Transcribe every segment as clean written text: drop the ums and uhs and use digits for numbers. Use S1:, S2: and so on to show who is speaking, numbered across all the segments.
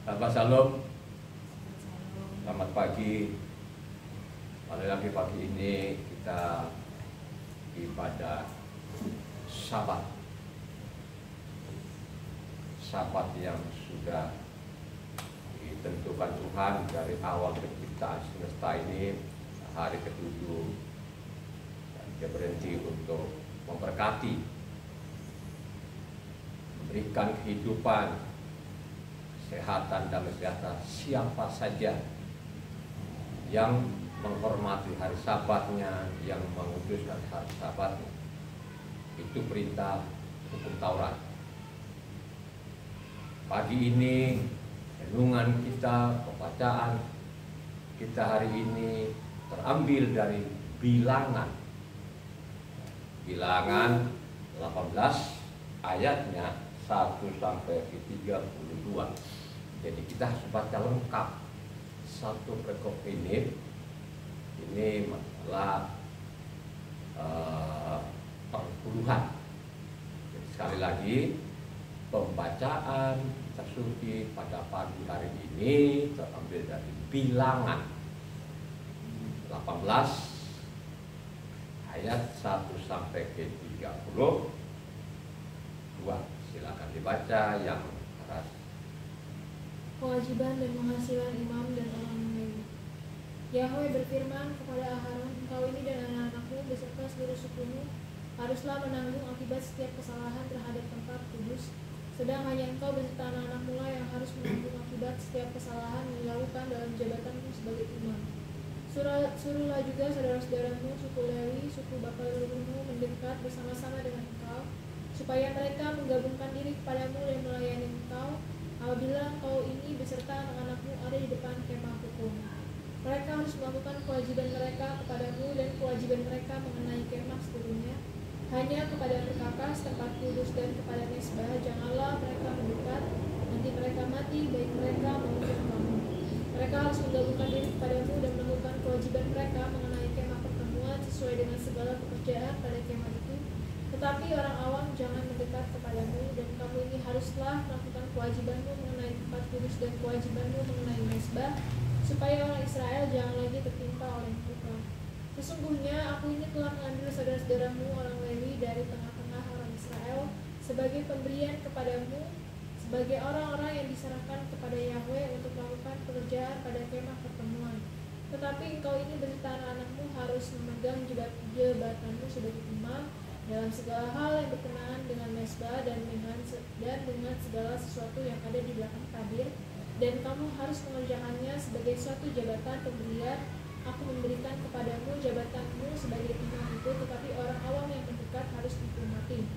S1: Sahabat Shalom, selamat pagi. Kembali lagi pagi ini kita ibadah Sabat. Sabat yang sudah ditentukan Tuhan dari awal penciptaan semesta ini, hari ke-7, dan dia berhenti untuk memberkati, memberikan kehidupan, kesehatan dan kesehatan siapa saja yang menghormati hari Sabatnya, yang menguduskan hari Sabatnya. Itu perintah hukum Taurat. Pagi ini renungan kita, pembacaan kita hari ini terambil dari Bilangan 18 ayatnya 1 sampai 32. Jadi kita harus baca lengkap satu perikop ini masalah perpuluhan. Jadi sekali lagi, pembacaan kita suci pada pagi hari ini terambil dari Bilangan 18 ayat 1 sampai ke 32. Silakan dibaca yang keras.
S2: Kewajiban dan penghasilan imam dan orang Lewi. Yahweh berfirman kepada Aharon, engkau ini dan anak-anakmu beserta seluruh sukumu haruslah menanggung akibat setiap kesalahan terhadap tempat kudus. Sedang hanya engkau beserta anak-anakmu lah yang harus menanggung akibat setiap kesalahan yang dilakukan dalam jabatanmu sebagai imam. Suruhlah juga saudara-saudaramu, suku Lewi, suku bapa leluhurmu mendekat bersama-sama dengan engkau, supaya mereka menggabungkan diri kepadamu dan melayani engkau apabila engkau ini beserta anak-anakmu ada di depan kemah hukum. Mereka harus melakukan kewajiban mereka kepadamu dan kewajiban mereka mengenai kemah seluruhnya. Hanya kepada perkakas tempat kudus dan kepada mesbah janganlah mereka mendekat, nanti mereka mati baik mereka maupun kamu. Mereka harus menggabungkan diri kepadamu dan melakukan kewajiban mereka mengenai kemah pertemuan sesuai dengan segala pekerjaan pada kemah itu. Tetapi orang awam jangan mendekat kepadamu, dan kamu ini haruslah melakukan kewajibanmu mengenai tempat kudus dan kewajibanmu mengenai mesbah, supaya orang Israel jangan lagi tertimpa oleh mereka. Sesungguhnya aku ini telah mengambil saudara-saudaramu orang Lewi dari tengah-tengah orang Israel sebagai pemberian kepadamu, sebagai orang-orang yang diserahkan kepada Yahweh untuk melakukan pekerjaan pada kemah pertemuan. Tetapi engkau ini beserta anak-anakmu harus memegang jabatanmu sebagai imam dalam segala hal yang berkenaan dengan mesbah dan dengan segala sesuatu yang ada di belakang tabir, dan kamu harus mengerjakannya sebagai suatu jabatan pemberian. Aku memberikan kepadamu jabatanmu sebagai imam itu, tetapi orang awam yang mendekat harus dihormati.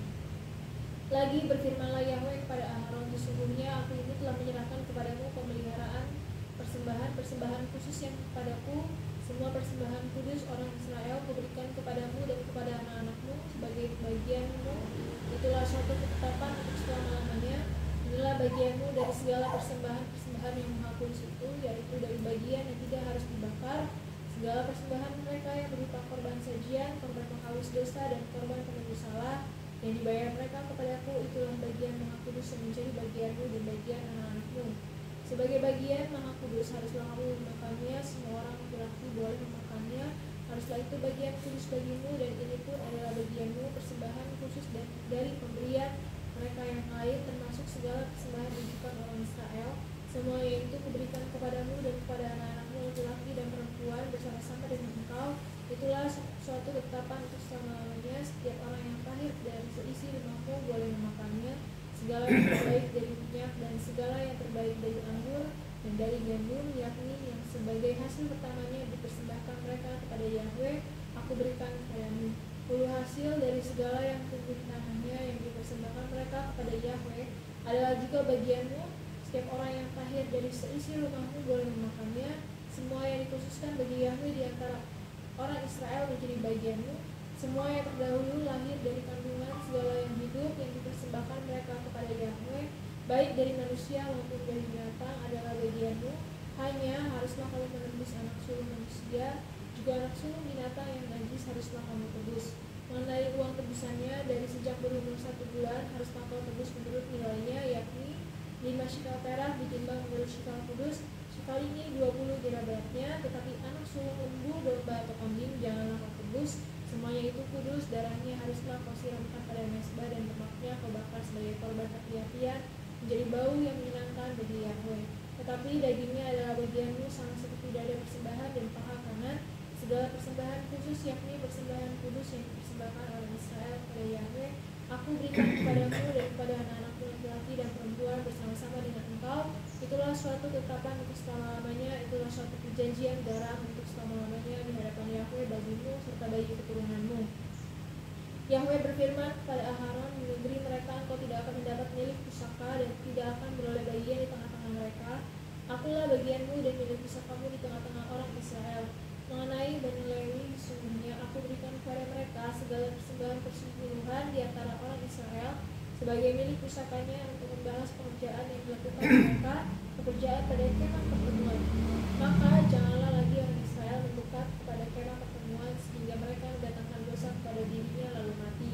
S2: Lagi berfirmanlah Yahweh kepada Aharon, sesungguhnya aku ini telah menyerahkan kepadamu pemeliharaan persembahan khusus yang kepadaku. Semua persembahan kudus orang Israel kuberikan kepadamu dan kepada anak-anakmu sebagai bagianmu. Itulah suatu ketetapan untuk selama-lamanya. Inilah bagianmu dari segala persembahan yang maha kudus itu, yaitu dari bagian yang tidak harus dibakar, segala persembahan mereka yang berupa korban sajian, korban penghapus dosa, dan korban penebus salah yang dibayar mereka kepadaku. Itulah bagian maha kudus yang menjadi bagianmu dan bagian anak-anakmu. Sebagai bagian maha kudus haruslah kamu memakannya, semua orang laki-laki boleh memakannya. Haruslah itu bagian kudus bagimu, dan ini pun adalah bagianmu, persembahan khusus dari pemberian mereka yang lain, termasuk segala persembahan rujukan orang Israel. Semuanya itu kuberikan kepadamu dan kepada anak-anakmu laki-laki dan perempuan bersama-sama dengan engkau. Itulah suatu ketetapan untuk selama-lamanya. Setiap orang yang tahir dari seisi rumahmu boleh memakannya. Segala yang terbaik dari minyak dan segala yang terbaik dari anggur dan dari gandum, yakni yang sebagai hasil pertamanya dipersembahkan mereka kepada Yahweh, aku berikan kepadamu. Hulu hasil dari segala yang tumbuh di tanahnya yang dipersembahkan mereka kepada Yahweh adalah juga bagianmu. Setiap orang yang tahir dari seisi rumahmu boleh memakannya. Semua yang dikhususkan bagi Yahweh di antara orang Israel menjadi bagianmu. Semua yang terdahulu lahir dari kandungan segala yang hidup yang dipersembahkan mereka kepada Yahweh, baik dari manusia maupun dari binatang, adalah bagianmu. Hanya haruslah kamu menebus anak sulung manusia, juga anak sulung binatang yang najis haruslah kamu tebus. Mengenai uang tebusannya, dari sejak berumur 1 bulan haruslah kau tebus menurut nilainya, yakni 5 shekel perak ditimbang menurut shikal kudus, shikal ini 20 gera beratnya. Tetapi anak sulung lembu, domba atau kambing janganlah kau tebus, semuanya itu kudus. Darahnya haruslah kau siramkan pada mezbah, dan lemaknya kau bakar sebagai korban hati-hatian, menjadi bau yang menyenangkan bagi Yahweh. Tetapi dagingnya adalah bagianmu, sama seperti dada persembahan dan paha kanan. Segala persembahan khusus, yakni persembahan kudus yang dipersembahkan oleh Israel kepada Yahweh, aku berikan kepadamu dan kepada anak-anakmu laki-laki dan perempuan bersama-sama dengan engkau. Itulah suatu ketetapan untuk selama-lamanya, itulah suatu perjanjian garam untuk selama-lamanya di hadapan Yahweh bagimu serta bagi keturunanmu. Yahweh berfirman kepada Aharon, di negeri mereka engkau tidak akan mendapat milik pusaka dan tidak akan beroleh bagian di tengah-tengah mereka. Akulah bagianmu dan milik pusakamu di tengah-tengah orang Israel. Mengenai Bani Lewi, sesungguhnya aku berikan kepada mereka segala persembahan persepuluhan di antara orang Israel sebagai milik pusakanya untuk membalas pekerjaan yang dilakukan mereka, pekerjaan pada kemah pertemuan. Maka janganlah lagi orang Israel mendekat kepada kemah pertemuan sehingga mereka mendatangkan dosa kepada dirinya lalu mati.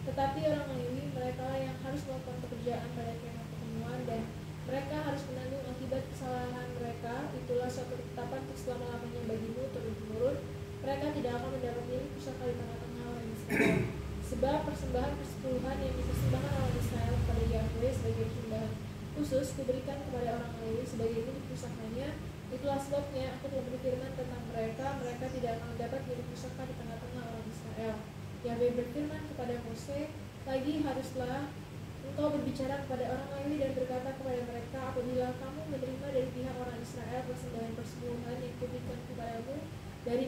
S2: Tetapi orang Lewi, mereka yang harus melakukan pekerjaan pada kemah pertemuan, dan mereka harus menanggung akibat kesalahan mereka. Itulah suatu ketetapan untuk selama-lamanya bagimu turun-temurun. Mereka tidak akan mendapat milik pusaka di tengah-tengah orang Israel. Sebab persembahan persepuluhan yang dipersembahkan orang Israel kepada Yahweh sebagai persembahan khusus kuberikan kepada orang Lewi sebagai milik pusakanya. Itulah sebabnya aku telah berfirman tentang mereka, mereka tidak akan mendapat milik pusaka di tengah-tengah orang Israel. Yahweh berfirman kepada Mose, lagi haruslah engkau berbicara kepada orang Lewi dan berkata kepada mereka, apabila kamu menerima dari pihak orang Israel persembahan persepuluhan yang kuberikan kepadamu dari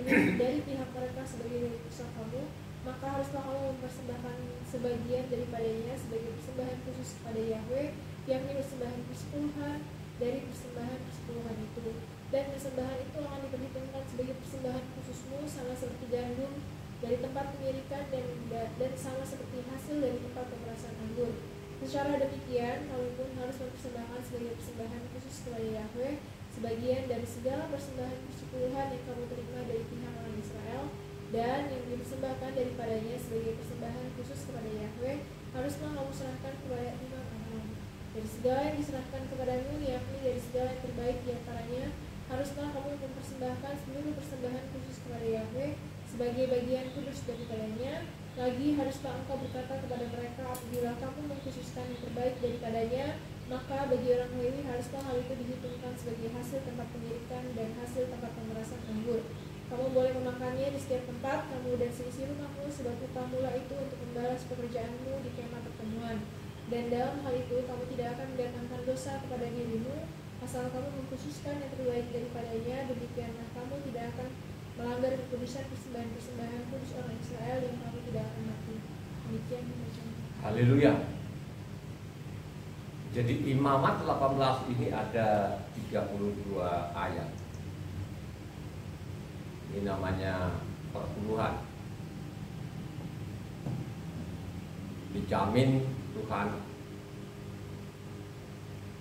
S2: pihak mereka sebagai milik pusakamu, maka haruslah kamu mempersembahkan sebagian daripadanya sebagai persembahan khusus kepada Yahweh, yakni persembahan persepuluhan dari persembahan persepuluhan itu. Dan persembahan itu akan diperhitungkan sebagai persembahan khususmu, sama seperti gandum dari tempat pengirikan dan sama seperti hasil dari tempat pemerasan anggur. Secara demikian, kamu pun harus mempersembahkan sebagai persembahan khusus kepada Yahweh sebagian dari segala persembahan persepuluhan yang kamu terima dari pihak orang Israel, dan yang dipersembahkan daripadanya sebagai persembahan khusus kepada Yahweh haruslah kamu serahkan kepada imam Aharon. Dari segala yang diserahkan kepadamu, yakni dari segala yang terbaik di antaranya, haruslah kamu mempersembahkan seluruh persembahan khusus kepada Yahweh sebagai bagian kudus daripadanya. Lagi haruslah engkau berkata kepada mereka, apabila kamu mengkhususkan yang terbaik daripadanya, maka bagi orang Lewi haruslah hal itu dihitungkan sebagai hasil tempat pengirikan dan hasil tempat pemerasan anggur. Kamu boleh memakannya di setiap tempat, kamu dan seisi rumahmu, sebab upamulah itu untuk membalas pekerjaanmu di kemah pertemuan. Dan dalam hal itu kamu tidak akan mendatangkan dosa kepada dirimu, asal kamu mengkhususkan yang terbaik daripadanya. Demikianlah kamu tidak akan melanggar kekudusan persembahan-persembahan kudus orang Israel, yang kamu tidak akan mati. Demikian pembacaan.
S1: Haleluya. Jadi Imamat 18 ini ada 32 ayat. Ini namanya perpuluhan. Dijamin Tuhan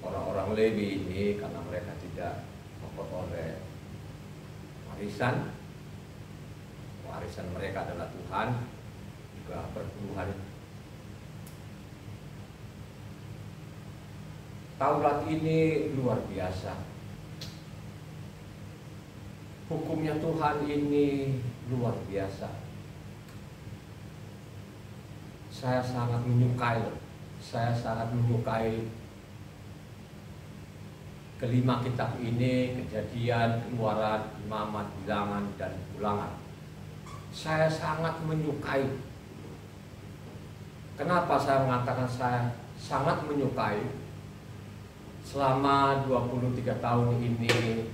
S1: orang-orang Lewi ini karena mereka tidak memperoleh warisan. Warisan mereka adalah Tuhan, juga perpuluhan. Taurat ini luar biasa. Hukumnya Tuhan ini luar biasa. Saya sangat menyukai kelima kitab ini, Kejadian, Keluaran, Imamat, Bilangan, dan Ulangan. Saya sangat menyukai. Kenapa saya mengatakan saya sangat menyukai? Selama 23 tahun ini,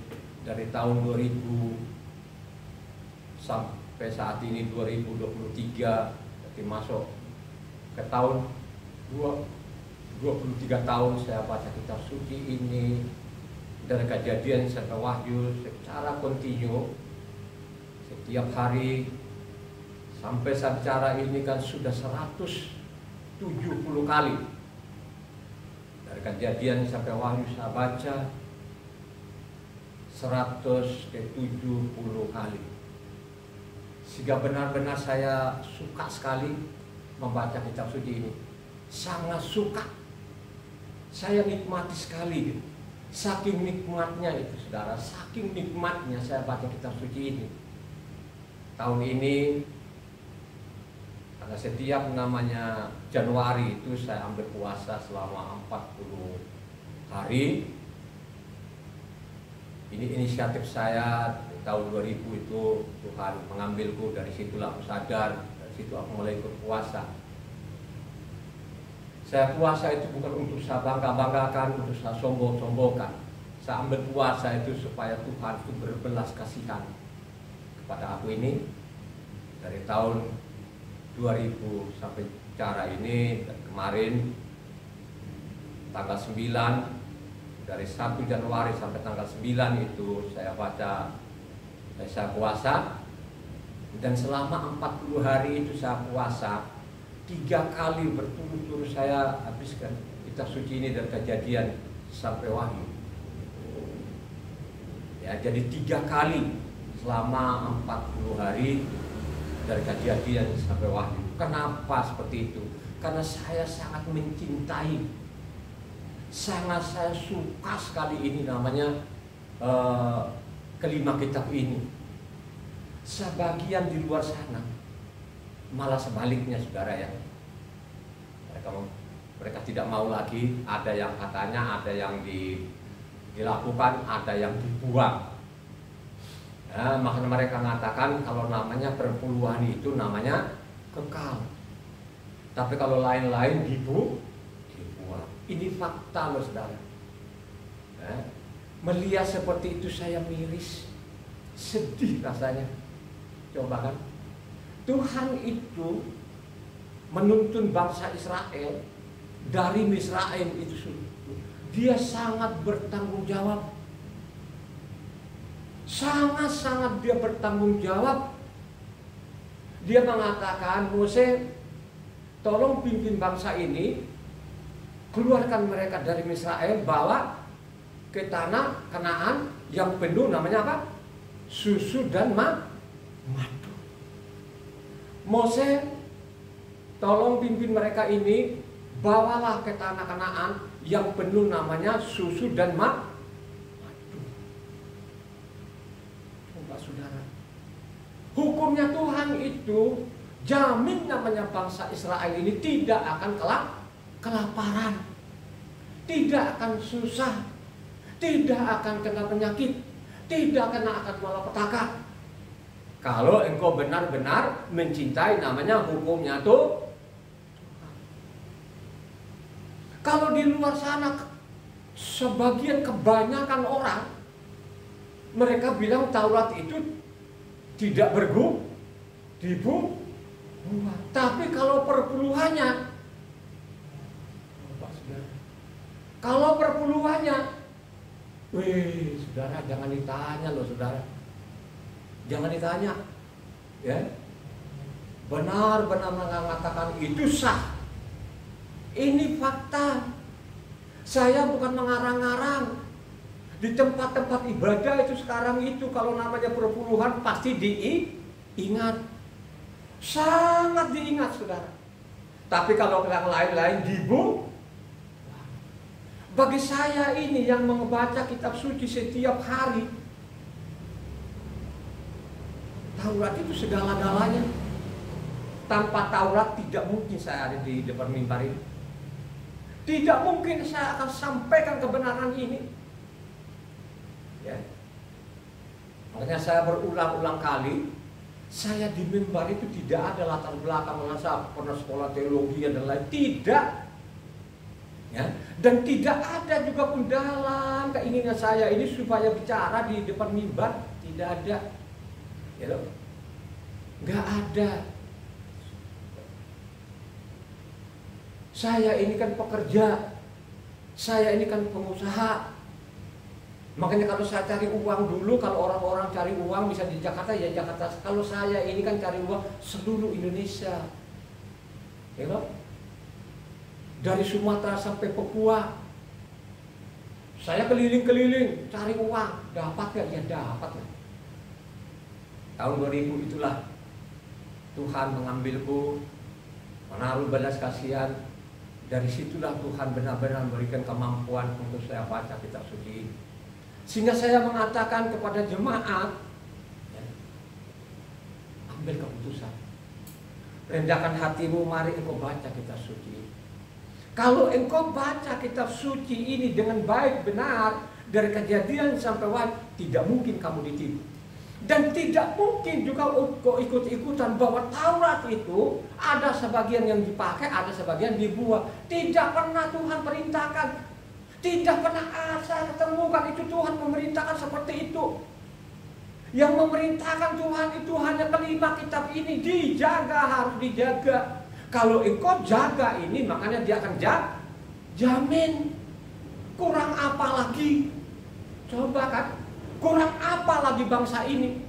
S1: dari tahun 2000 sampai saat ini 2023, jadi masuk ke tahun 23 tahun saya baca kitab suci ini, dari Kejadian sampai Wahyu secara kontinu setiap hari. Sampai saat bicara ini kan sudah 170 kali. Dari Kejadian sampai Wahyu saya baca 170 kali. Sehingga benar-benar saya suka sekali membaca kitab suci ini. Sangat suka. Saya nikmati sekali. Saking nikmatnya itu saudara, saking nikmatnya saya baca kitab suci ini. Tahun ini, karena setiap namanya Januari itu saya ambil puasa selama 40 hari. Ini inisiatif saya tahun 2000 itu, Tuhan mengambilku, dari situlah aku sadar, dari situ aku mulai ikut puasa. Saya puasa itu bukan untuk saya bangga-banggakan, untuk saya sombong-sombongkan. Saya ambil puasa itu supaya Tuhan itu berbelas kasihan kepada aku ini. Dari tahun 2000 sampai cara ini, dan kemarin tanggal 9, dari 1 Januari sampai tanggal 9 itu saya baca, saya puasa. Dan selama 40 hari itu saya puasa, 3 kali berturut-turut saya habiskan kitab suci ini dari Kejadian sampai Wahyu. Ya, jadi 3 kali selama 40 hari dari Kejadian sampai Wahyu. Kenapa seperti itu? Karena saya sangat mencintai, sangat saya suka sekali ini namanya kelima kitab ini. Sebagian di luar sana malah sebaliknya saudara ya, mereka tidak mau lagi. Ada yang katanya, ada yang dilakukan, ada yang dibuang. Nah, makanya mereka mengatakan kalau namanya perpuluhan itu namanya kekal, tapi kalau lain-lain dibuang. Ini fakta loh saudara. Melihat seperti itu saya miris, sedih rasanya. Coba kan, Tuhan itu menuntun bangsa Israel dari Misraim itu. Dia sangat bertanggung jawab. Sangat-sangat dia bertanggung jawab. Dia mengatakan, Mose, tolong pimpin bangsa ini, keluarkan mereka dari Misraim, bawa ke tanah Kanaan yang penuh namanya apa? Susu dan madu. Mose, tolong pimpin mereka ini, bawalah ke tanah Kanaan yang penuh namanya susu dan madu. Coba saudara, hukumnya Tuhan itu jamin namanya bangsa Israel ini tidak akan kelaparan, tidak akan susah, tidak akan kena penyakit, tidak akan malapetaka. Kalau engkau benar-benar mencintai namanya hukumnya tuh. Kalau di luar sana sebagian kebanyakan orang mereka bilang Taurat itu tidak dibuang. Tapi kalau perpuluhannya, wih, saudara, jangan ditanya loh saudara. Jangan ditanya, ya. Benar-benar mengatakan itu sah. Ini fakta. Saya bukan mengarang-arang. Di tempat-tempat ibadah itu sekarang itu kalau namanya perpuluhan pasti diingat. Sangat diingat saudara. Tapi kalau yang lain-lain dibuang. Bagi saya ini yang membaca kitab suci setiap hari, Taurat itu segala-galanya. Tanpa Taurat tidak mungkin saya ada di depan mimbar ini. Tidak mungkin saya akan sampaikan kebenaran ini. Ya. Makanya saya berulang-ulang kali, saya di mimbar itu tidak ada latar belakang saya pernah sekolah teologi dan lain, tidak. Ya. Dan tidak ada juga pun dalam keinginan saya ini supaya bicara di depan mimbar, tidak ada. Ya, nggak ada. Saya ini kan pekerja, saya ini kan pengusaha. Makanya kalau saya cari uang dulu, kalau orang-orang cari uang bisa di Jakarta, ya Jakarta. Kalau saya ini kan cari uang seluruh Indonesia, ya kan? Dari Sumatera sampai Papua, saya keliling-keliling cari uang. Dapat gak? Ya dapat lah. Tahun 2000 itulah Tuhan mengambilku, menaruh belas kasihan Dari situlah Tuhan benar-benar memberikan kemampuan untuk saya baca kitab suci. Sehingga saya mengatakan kepada jemaat, ya, ambil keputusan. Rendahkan hatimu, mari engkau baca kitab suci. Kalau engkau baca kitab suci ini dengan baik benar, dari Kejadian sampai Wahyu, tidak mungkin kamu ditipu. Dan tidak mungkin juga kau ikut-ikutan bahwa Taurat itu ada sebagian yang dipakai, ada sebagian dibuang. Tidak pernah Tuhan perintahkan. Tidak pernah saya ketemukan itu Tuhan memerintahkan seperti itu. Yang memerintahkan Tuhan itu hanya kelima kitab ini dijaga, harus dijaga. Kalau engkau jaga ini, makanya dia akan jamin. Kurang apa lagi? Coba kan? Kurang apa lagi bangsa ini?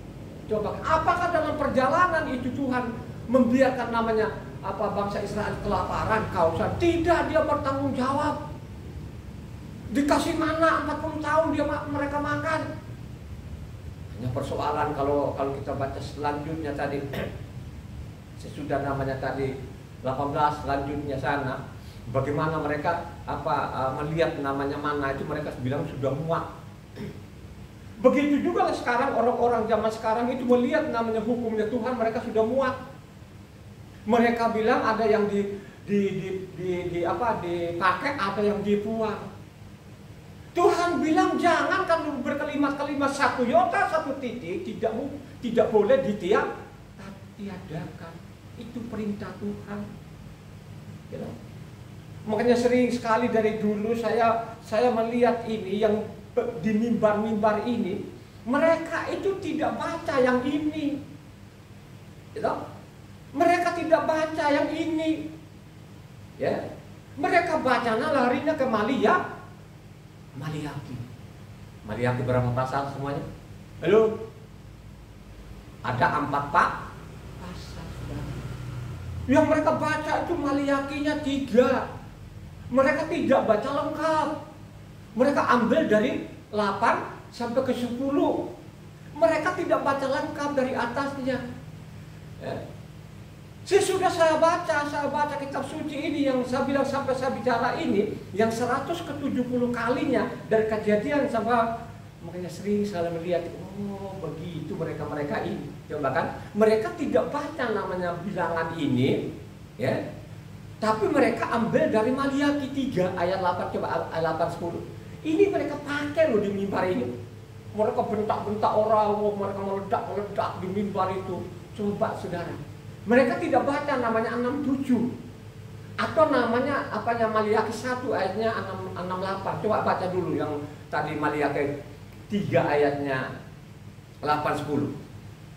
S1: Coba, apakah dalam perjalanan itu Tuhan membiarkan namanya bangsa Israel kelaparan, kausan? Tidak, dia bertanggung jawab. Dikasih mana 40 tahun mereka makan. Hanya persoalan kalau kita baca selanjutnya tadi, sesudah namanya tadi 18 selanjutnya sana, bagaimana mereka melihat namanya mana itu, mereka bilang sudah muak. Begitu juga sekarang orang-orang zaman sekarang itu melihat namanya hukumnya Tuhan, mereka sudah muak. Mereka bilang ada yang dipakai, ada yang dibuang. Tuhan bilang jangan kan berkelimat-kelimat, satu yota satu titik tidak boleh ditiadakan. Itu perintah Tuhan. You know? Makanya sering sekali dari dulu saya melihat ini yang di mimbar-mimbar ini, mereka itu tidak baca yang ini, gitu? Mereka tidak baca yang ini, ya. Mereka bacanya larinya ke Maliaki. Maliaki berapa pasal semuanya? Halo? Ada 4 pasal. Yang mereka baca itu Maliakinya 3. Mereka tidak baca lengkap. Mereka ambil dari 8 sampai ke 10. Mereka tidak baca lengkap dari atasnya. Ya. Sesudah saya baca kitab suci ini yang saya bilang sampai saya bicara ini, yang 170 kalinya dari Kejadian sampai, makanya sering saya melihat, oh begitu mereka ini. Coba kan, mereka tidak baca namanya bilangan ini, ya. Tapi mereka ambil dari Maliaki 3 ayat 8, coba ayat 8 10. Ini mereka pakai loh di mimbar ini. Mereka bentak-bentak orang, mereka meledak di mimbar itu. Coba saudara, mereka tidak baca namanya 67 atau namanya Maliaki 1 ayatnya 68. Coba baca dulu yang tadi Maliaki 3 ayatnya 8 10.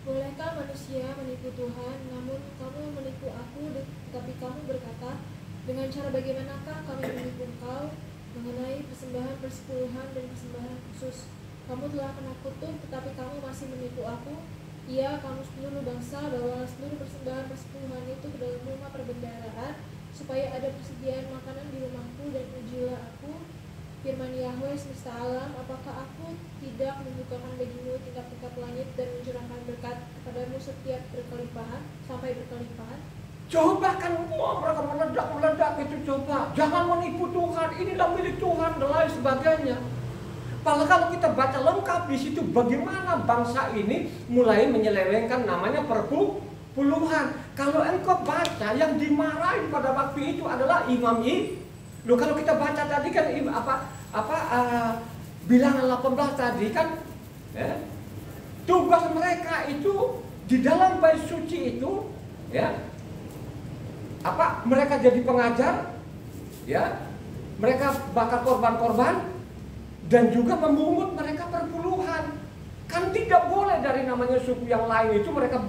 S2: Bolehkah manusia menipu Tuhan? Namun kamu menipu aku, tetapi kamu berkata, dengan cara bagaimanakah kami menipu engkau? Mengenai persembahan persepuluhan dan persembahan khusus, kamu telah kena kutuk, tetapi kamu masih menipu aku. Iya, kamu seluruh bangsa, bawa seluruh persembahan persepuluhan itu ke dalam rumah perbendaharaan, supaya ada persediaan makanan di rumahku, dan ujilah aku. Firman Yahweh semesta alam, apakah aku tidak membukakan bagimu tingkap-tingkap langit dan mencurahkan berkat kepadamu setiap berkelimpahan sampai berkelimpahan?
S1: Coba kan mereka meledak itu, coba. Jangan menipu Tuhan, inilah milik Tuhan dan lain sebagainya. Padahal kalau kita baca lengkap di situ bagaimana bangsa ini mulai menyelewengkan namanya perpuluhan. Kalau engkau baca yang dimarahin pada waktu itu adalah Imam Loh, kalau kita baca tadi kan bilangan 18 tadi kan, ya, tugas mereka itu di dalam bait suci itu, ya. Mereka jadi pengajar, ya, mereka bakar korban-korban dan juga memungut mereka perpuluhan. Kan tidak boleh dari namanya suku yang lain itu mereka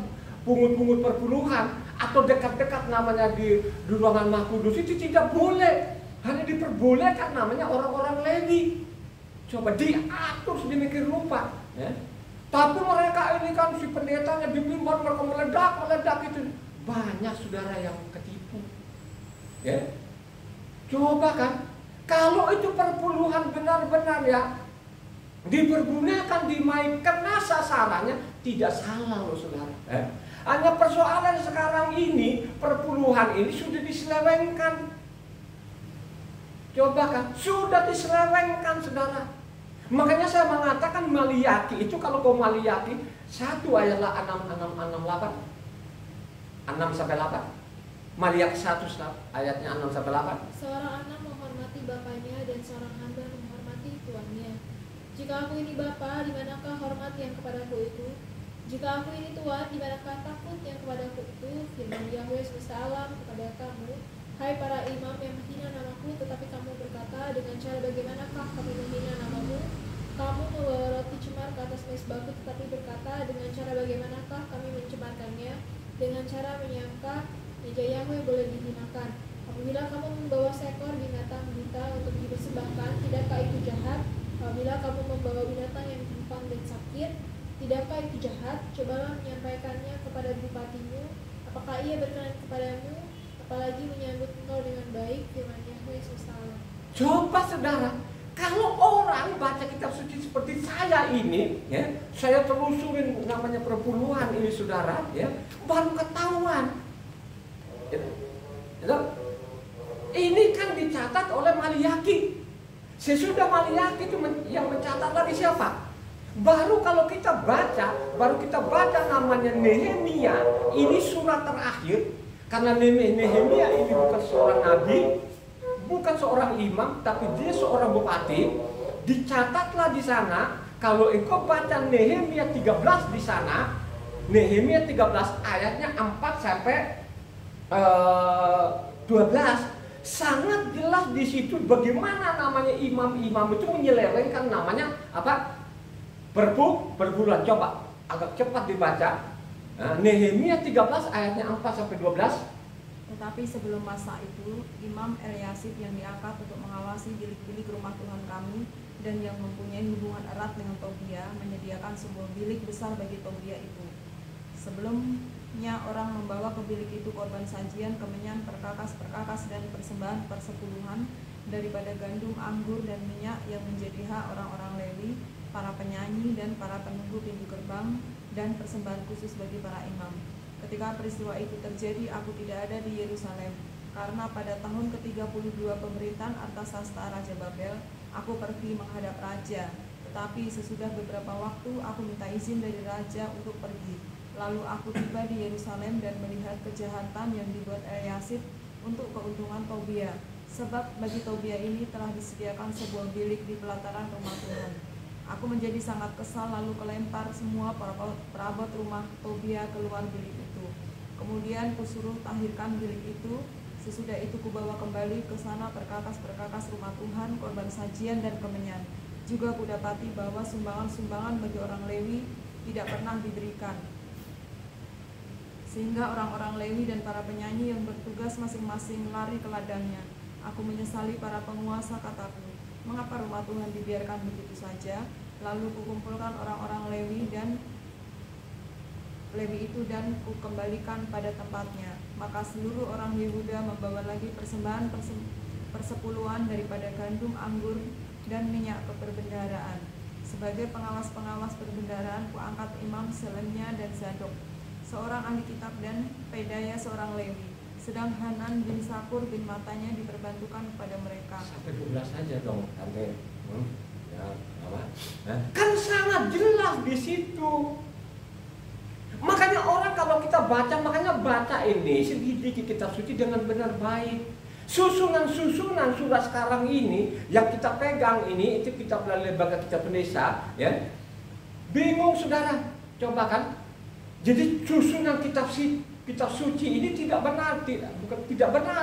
S1: pungut-pungut perpuluhan atau dekat-dekat namanya di ruangan Maha Kudus itu tidak boleh. Hanya diperbolehkan namanya orang-orang Lewi. Coba diatur sedemikian rupa, ya. Tapi mereka ini kan si pendetanya di mimbar mereka meledak itu. Banyak saudara yang ketipu, ya. Coba kan, kalau itu perpuluhan benar-benar ya dipergunakan, kena sasarannya, tidak salah loh saudara. Hanya persoalan sekarang ini perpuluhan ini sudah diselewengkan. Coba kan, sudah diselewengkan saudara. Makanya saya mengatakan Maliaki itu, kalau kau Maliaki 1 ayatlah 6-8. Maliaki 1 ayatnya 6-8.
S2: Seorang anak menghormati bapaknya dan seorang hamba menghormati tuannya. Jika aku ini bapa, di manakah hormat yang kepadaku itu? Jika aku ini tuan, di manakah takut yang kepadaku itu? Firman Yahweh semesta alam kepada kamu, hai para imam yang menghina namaku, tetapi kamu berkata, dengan cara bagaimanakah kami menghina namamu? Kamu membawa roti cemar ke atas mezbahku, tetapi berkata, dengan cara bagaimanakah kami mencemarkannya? Dengan cara menyangka meja Yahweh boleh dihinakan. Apabila kamu membawa seekor binatang buta untuk dipersembahkan, tidakkah itu jahat? Apabila kamu membawa binatang yang timpang dan sakit, tidakkah itu jahat? Cobalah menyampaikannya kepada bupatimu. Apakah ia berkenan kepadamu? Apalagi menyambut engkau dengan baik, firman Yahweh semesta alam.
S1: Coba saudara, kalau orang baca kitab suci seperti saya ini, ya, saya telusurin namanya perpuluhan ini saudara, ya, baru ketahuan. Ya, ini kan dicatat oleh Maliaki. Sesudah Maliaki itu yang mencatat lagi siapa? Baru kalau kita baca, namanya Nehemia. Ini surat terakhir. Karena Nehemia ini bukan seorang nabi, bukan seorang imam, tapi dia seorang bupati. Dicatatlah di sana. Kalau engkau baca Nehemia 13 di sana, Nehemia 13 ayatnya 4-12, sangat jelas di situ bagaimana namanya imam-imam itu menyelewengkan namanya apa? Perbulan. Coba agak cepat dibaca. Nehemia 13 ayatnya 4-12.
S3: Tetapi sebelum masa itu, Imam Eliasib yang diangkat untuk mengawasi bilik-bilik rumah Tuhan kami dan yang mempunyai hubungan erat dengan Tobia menyediakan sebuah bilik besar bagi Tobia itu. Sebelumnya orang membawa ke bilik itu korban sajian, kemenyan, perkakas dan persembahan persepuluhan daripada gandum, anggur, dan minyak yang menjadi hak orang-orang Lewi, para penyanyi dan para penunggu pintu gerbang, dan persembahan khusus bagi para imam. Ketika peristiwa itu terjadi, aku tidak ada di Yerusalem, karena pada tahun ke-32 pemerintahan Artasasta Raja Babel, aku pergi menghadap raja. Tetapi sesudah beberapa waktu, aku minta izin dari raja untuk pergi. Lalu aku tiba di Yerusalem dan melihat kejahatan yang dibuat Eliasib untuk keuntungan Tobia, sebab bagi Tobia ini telah disediakan sebuah bilik di pelataran rumah Tuhan. Aku menjadi sangat kesal, lalu kelempar semua perabot rumah Tobia keluar bilik itu. Kemudian kusuruh tahirkan bilik itu. Sesudah itu kubawa kembali ke sana perkakas-perkakas rumah Tuhan, korban sajian dan kemenyan. Juga kudapati bahwa sumbangan-sumbangan bagi orang Lewi tidak pernah diberikan. Sehingga orang-orang Lewi dan para penyanyi yang bertugas masing-masing lari ke ladangnya. Aku menyesali para penguasa, kataku, mengapa rumah Tuhan dibiarkan begitu saja? Lalu kukumpulkan orang-orang Lewi itu dan kukembalikan pada tempatnya. Maka seluruh orang Yehuda membawa lagi persembahan persepuluhan daripada gandum, anggur, dan minyak ke perbendaharaan. Sebagai pengawas-pengawas perbendaharaan, kuangkat Imam Selemnya dan Zadok, seorang ahli kitab, dan Pedaya seorang Lewi. Sedang Hanan bin Sakur bin Matanya diperbantukan kepada mereka.
S1: Sampai 12 saja dong, sampai kan sangat jelas di situ. Makanya orang kalau kita baca ini sedikit kitab suci dengan benar baik. Susunan surat sekarang ini yang kita pegang ini itu kitab Lembaga Kitab Indonesia, ya. Bingung saudara, coba kan. Jadi susunan kitab suci ini tidak benar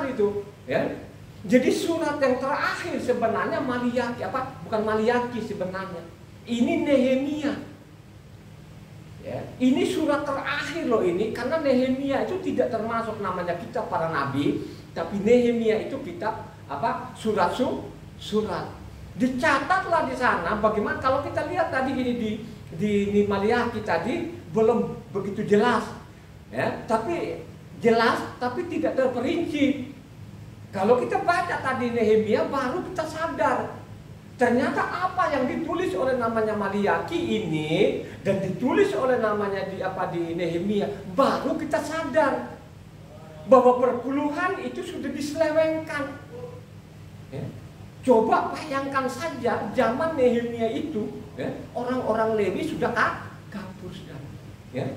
S1: itu, ya. Jadi surat yang terakhir sebenarnya Maliaki, bukan Maliaki sebenarnya. Ini Nehemia. Ya, ini surat terakhir loh ini, karena Nehemia itu tidak termasuk namanya kitab para nabi, tapi Nehemia itu kitab surat. Dicatatlah di sana bagaimana kalau kita lihat tadi ini di Maliaki tadi belum begitu jelas. Ya, tapi jelas tapi tidak terperinci. Kalau kita baca tadi Nehemia baru kita sadar ternyata apa yang ditulis oleh namanya Maliaki ini dan ditulis oleh namanya di Nehemia, baru kita sadar bahwa perpuluhan itu sudah diselewengkan. Ya. Coba bayangkan saja zaman Nehemia itu, ya, orang-orang Lewi sudah kabur, ya,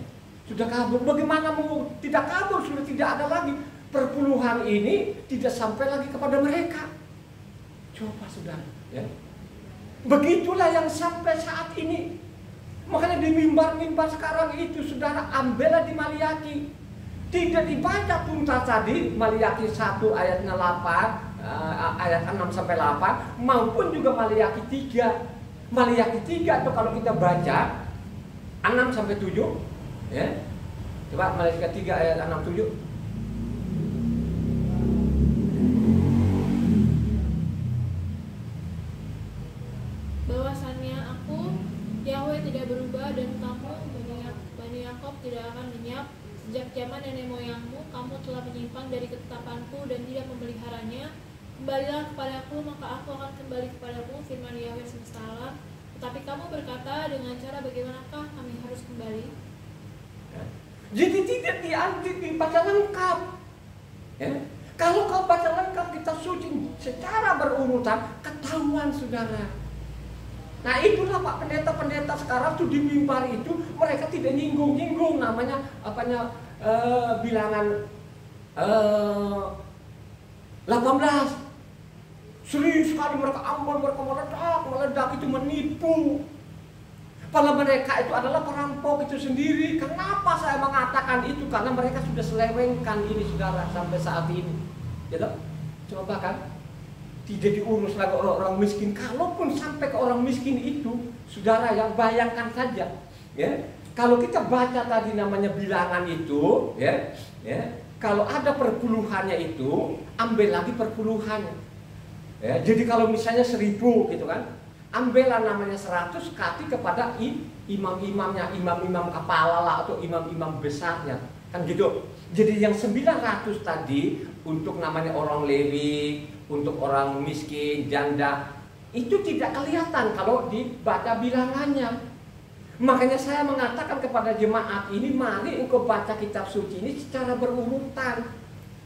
S1: sudah kabur. Bagaimana mau tidak kabur? Sudah tidak ada lagi. Perpuluhan ini tidak sampai lagi kepada mereka. Coba saudara, ya. Begitulah yang sampai saat ini. Makanya di mimbar-mimbar sekarang itu saudara, ambillah di Maliaki. Tidak dibaca tuntas tadi Maliaki 1 ayatnya 8, ayat 6 sampai 8, maupun juga Maliaki 3. Maliaki 3 atau kalau kita baca 6 sampai 7, ya. Coba Maliaki 3 ayat 6 7.
S2: Bahwasannya aku Yahweh tidak berubah dan kamu Bani Yakob tidak akan lenyap. Sejak zaman nenek moyangmu kamu telah menyimpang dari ketetapanku dan tidak memeliharanya. Kembalilah kepadaku, maka aku akan kembali kepadamu, firman Yahweh semesta alam. Tetapi kamu berkata, dengan cara bagaimanakah kami harus kembali?
S1: Ya. Jadi tidak dibaca lengkap, ya. Kalau kau baca lengkap kitab suci secara berurutan, ketahuan saudara. Nah itulah Pak pendeta-pendeta sekarang tuh di mimbar itu mereka tidak nyinggung-nyinggung namanya bilangan 18. Sering sekali mereka ambil, mereka meledak itu menipu. Padahal mereka itu adalah perampok itu sendiri. Kenapa saya mengatakan itu? Karena mereka sudah selewengkan ini saudara sampai saat ini. Ya toh? Coba kan? Tidak diurus lagi orang miskin. Kalaupun sampai ke orang miskin itu, saudara yang bayangkan saja, ya. Kalau kita baca tadi namanya bilangan itu, ya, kalau ada perpuluhannya itu, ambil lagi perpuluhannya. Ya, jadi kalau misalnya 1000 gitu kan, ambillah namanya 100 kasih kepada imam-imamnya, imam-imam kepala lah atau imam-imam besarnya, kan gitu. Jadi yang 900 tadi untuk namanya orang Lewi, untuk orang miskin, janda, itu tidak kelihatan kalau dibaca bilangannya. Makanya saya mengatakan kepada jemaat ini, mari engkau baca kitab suci ini secara berurutan.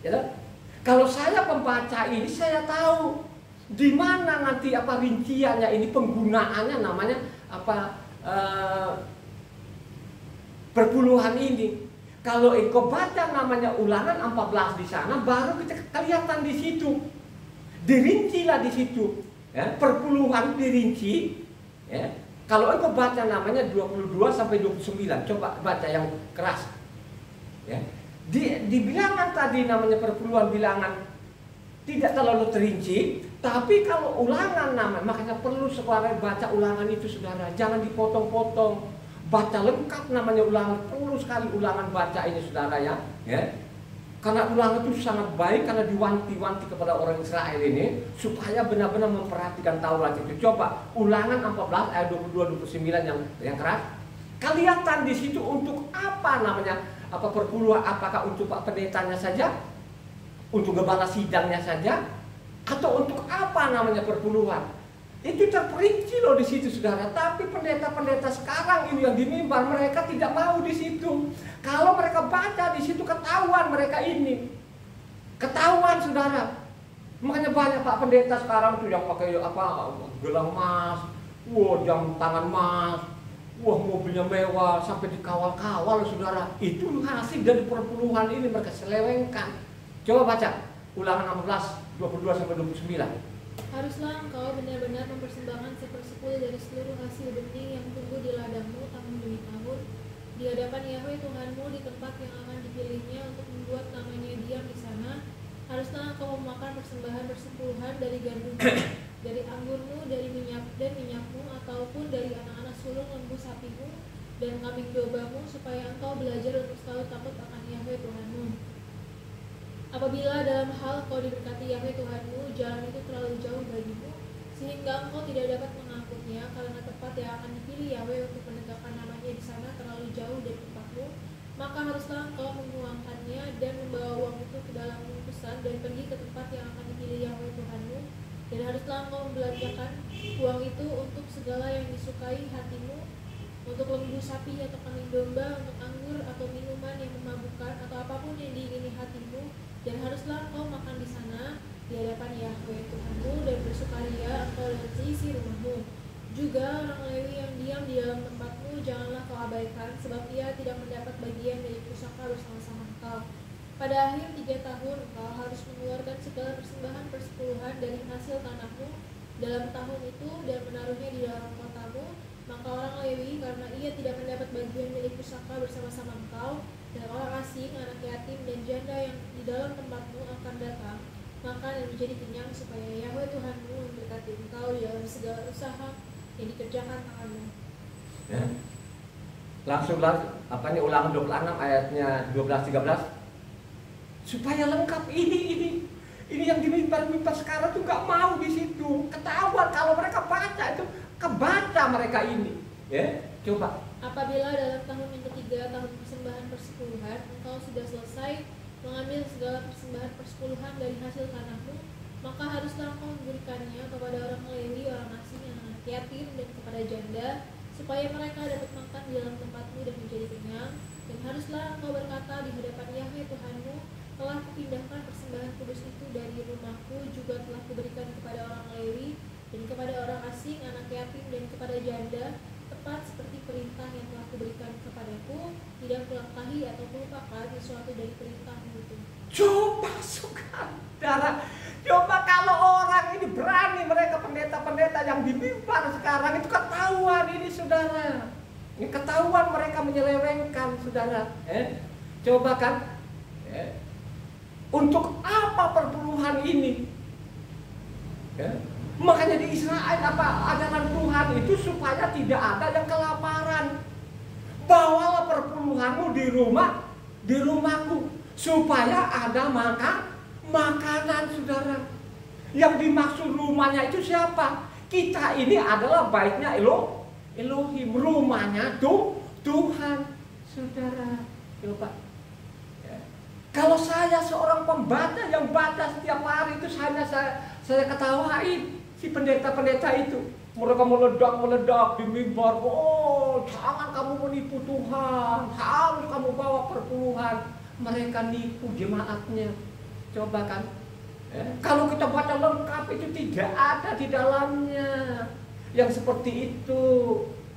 S1: Ya, kalau saya pembaca ini, saya tahu di mana nanti apa rinciannya ini, penggunaannya namanya apa perpuluhan ini. Kalau engkau baca namanya Ulangan 14 di sana, baru kita kelihatan di situ. Dirincilah di situ, ya, perpuluhan dirinci, ya. Kalau engkau baca namanya 22 sampai 29, coba baca yang keras, ya. Di bilangan tadi namanya perpuluhan bilangan tidak terlalu terinci, tapi kalau Ulangan namanya, makanya perlu sekarang baca Ulangan itu saudara, jangan dipotong-potong, baca lengkap namanya Ulangan, perlu sekali Ulangan baca ini saudara ya. Karena Ulangan itu sangat baik karena diwanti-wanti kepada orang Israel ini supaya benar-benar memperhatikan Taurat itu. Coba Ulangan 14 ayat 22-29 yang keras. Kelihatan di situ untuk apa namanya? Apa perpuluhan? Apakah untuk Pak Pendetanya saja? Untuk gembala sidangnya saja? Atau untuk apa namanya perpuluhan? Itu terperinci loh di situ saudara. Tapi pendeta-pendeta sekarang ini yang di mimbar, mereka tidak mau di situ. Kalau mereka baca di situ ketahuan mereka ini. Ketahuan saudara. Makanya banyak Pak pendeta sekarang tuh yang pakai apa gelang emas, wah jam tangan emas, wah mobilnya mewah sampai dikawal-kawal saudara. Itu hasil dari perpuluhan ini mereka selewengkan. Coba baca Ulangan 16 22 sampai 29.
S2: Haruslah engkau benar-benar mempersembahkan 1/10 dari seluruh hasil benih yang tumbuh di ladangmu tahun demi tahun di hadapan Yahweh Tuhanmu di tempat yang akan dipilihnya untuk membuat namanya diam di sana. Haruslah engkau memakan persembahan bersepuluhan dari gandummu, dari anggurmu, dari minyakmu, ataupun dari anak-anak sulung lembu sapimu dan kambing dombamu, supaya engkau belajar untuk selalu takut akan Yahweh Tuhanmu. Apabila dalam hal kau diberkati Yahweh Tuhanmu, jalan itu terlalu jauh bagimu, sehingga engkau tidak dapat mengangkutnya, karena tempat yang akan dipilih Yahweh untuk menegakkan namanya di sana terlalu jauh dari tempatmu, maka haruslah engkau menguangkannya dan membawa uang itu ke dalam bungkusan dan pergi ke tempat yang akan dipilih Yahweh Tuhanmu, dan haruslah engkau membelanjakan uang itu untuk segala yang disukai hatimu, untuk lembu sapi atau kambing domba, untuk anggur atau minuman yang memabukkan atau apapun yang diingini hatimu. Dan haruslah engkau makan di sana, di hadapan Yahweh Tuhanmu dan bersukaria engkau dan seisi rumahmu. Juga orang Lewi yang diam di dalam tempatmu janganlah kau abaikan, sebab ia tidak mendapat bagian dari pusaka bersama-sama engkau. Pada akhir 3 tahun engkau harus mengeluarkan segala persembahan persepuluhan dari hasil tanahmu dalam tahun itu dan menaruhnya di dalam kotamu. Maka orang Lewi, karena ia tidak mendapat bagian dari pusaka bersama-sama engkau, dan orang asing, anak yatim dan janda yang di dalam tempatmu akan datang, makan dan menjadi kenyang, supaya Yahweh Tuhanmu memberkati engkau di dalam segala usaha yang dikerjakan tanganmu.
S1: Ya. Langsung Ulangan 26 ayatnya 12-13. Supaya lengkap ini yang di mimbar sekarang tuh nggak mau di situ. Ketahuan kalau mereka baca itu, kebaca mereka ini. Ya, coba.
S2: Apabila dalam tahun yang ketiga, tahun persembahan persepuluhan, engkau sudah selesai mengambil segala persembahan persepuluhan dari hasil tanahmu, maka haruslah engkau memberikannya kepada orang Lewi, orang asing, anak yatim, dan kepada janda, supaya mereka dapat makan di dalam tempatmu dan menjadi kenyang. Dan haruslah engkau berkata di hadapan Yahweh Tuhanmu, telah kupindahkan persembahan kudus itu dari rumahku, juga telah kuberikan kepada orang Lewi, dan kepada orang asing, anak yatim, dan kepada janda, tepat seperti perintah yang telah kuberikan kepadaku. Tidak kulangkahi atau melupakan sesuatu dari perintahmu itu.
S1: Coba saudara, coba kalau orang ini berani, mereka pendeta-pendeta yang di mimbar sekarang itu ketahuan ini saudara. Ini ketahuan mereka menyelewengkan saudara. Coba kan, untuk apa perpuluhan ini? Makanya di Israel ajaran Tuhan itu supaya tidak ada yang kelaparan. Bawalah perpuluhanmu di rumahku, supaya ada makanan saudara. Yang dimaksud rumahnya itu siapa? Kita ini adalah baitnya Elohim, rumahnya Tuhan saudara. Coba. Kalau saya seorang pembaca yang baca setiap hari itu saya ketawain si pendeta-pendeta itu. Mereka meledak di mimbar. Oh, jangan kamu menipu Tuhan, harus kamu bawa perpuluhan. Mereka nipu jemaatnya. Coba kan. Kalau kita baca lengkap itu tidak ada di dalamnya yang seperti itu.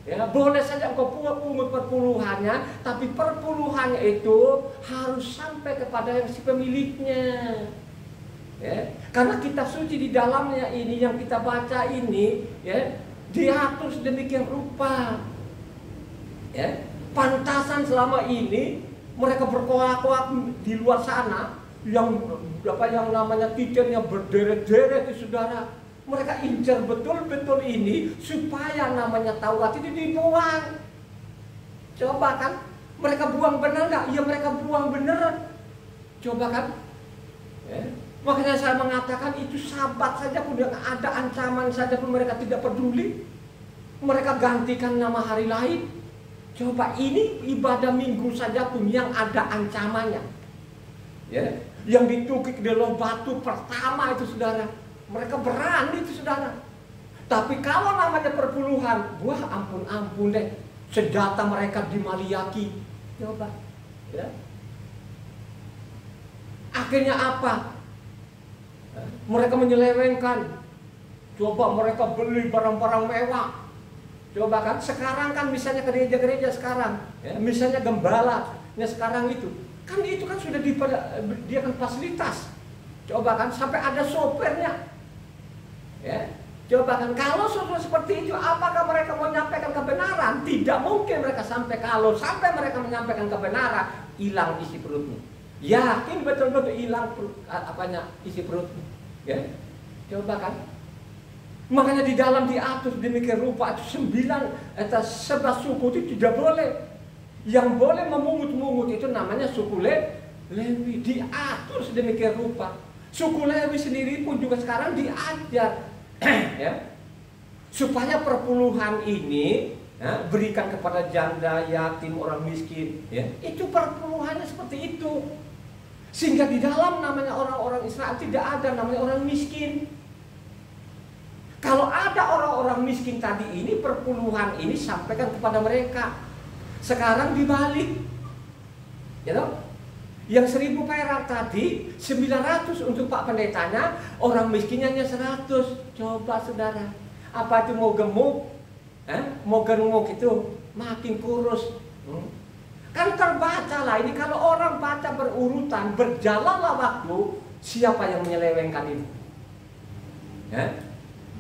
S1: Ya, boleh saja engkau pungut perpuluhannya, tapi perpuluhannya itu harus sampai kepada yang si pemiliknya. Ya, karena kita suci di dalamnya ini yang kita baca ini, ya, diatur sedemikian rupa. Ya, pantasan selama ini mereka berkoak-koak di luar sana, yang namanya titennya berderet-deret itu saudara. Mereka incar betul-betul ini supaya namanya Taurat itu dibuang. Coba kan, mereka buang benar nggak? Iya, mereka buang benar. Coba kan. Makanya saya mengatakan itu Sabat saja pun ada ancaman saja pun mereka tidak peduli. Mereka gantikan nama hari lain. Coba ini ibadah minggu saja pun yang ada ancamannya. Ya, yang ditukik dalam batu pertama itu saudara. Mereka berani itu saudara. Tapi kalau namanya perpuluhan, wah ampun deh. Senjata mereka dimaliaki. Coba. Ya. Akhirnya apa? Mereka menyelewengkan. Coba mereka beli barang-barang mewah. Coba kan, sekarang kan misalnya gereja-gereja sekarang, ya, misalnya gembalanya sekarang itu kan sudah disediakan fasilitas. Coba kan, sampai ada sopirnya. Ya, coba kan, kalau seperti itu, apakah mereka mau menyampaikan kebenaran? Tidak mungkin mereka sampai. Kalau sampai mereka menyampaikan kebenaran, hilang isi perutnya. Yakin betul-betul hilang isi perutnya. Ya, coba kan. Makanya di dalam diatur demikian rupa 11 suku itu tidak boleh. Yang boleh memungut-mungut itu namanya suku Lewi, diatur sedemikian rupa. Suku Lewi sendiri pun juga sekarang diajar ya, supaya perpuluhan ini ya, berikan kepada janda, yatim, orang miskin ya. Itu perpuluhannya seperti itu. Sehingga di dalam namanya orang-orang Israel tidak ada namanya orang miskin. Kalau ada orang-orang miskin tadi ini, perpuluhan ini sampaikan kepada mereka. Sekarang dibalik, ya toh? Yang 1.000 perak tadi, 900 untuk Pak Pendetanya, orang miskinnya hanya 100. Coba saudara, apa itu mau gemuk? Mau gemuk itu makin kurus. Kan terbaca lah ini, kalau orang baca berurutan, berjalanlah waktu, siapa yang menyelewengkan itu?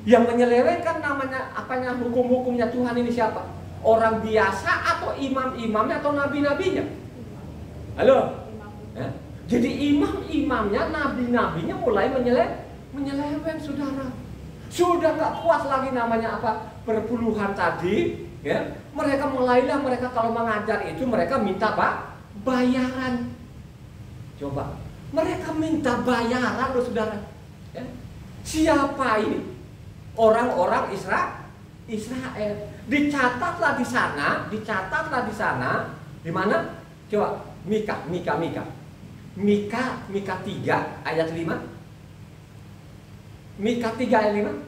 S1: Yang menyelewengkan namanya, apanya, hukum-hukumnya Tuhan ini siapa? Orang biasa atau imam-imamnya atau nabi-nabinya? Halo? Jadi imam-imamnya, nabi-nabinya mulai menyeleweng saudara. Sudah nggak puas lagi namanya apa perpuluhan tadi, ya. Mereka mulailah, mereka kalau mengajar itu mereka minta bayaran. Coba, mereka minta bayaran loh saudara. Ya. Siapa ini? Orang-orang Israel. Dicatatlah di sana, di mana? Coba, Mika 3 ayat 5. Mika 3 ayat 5.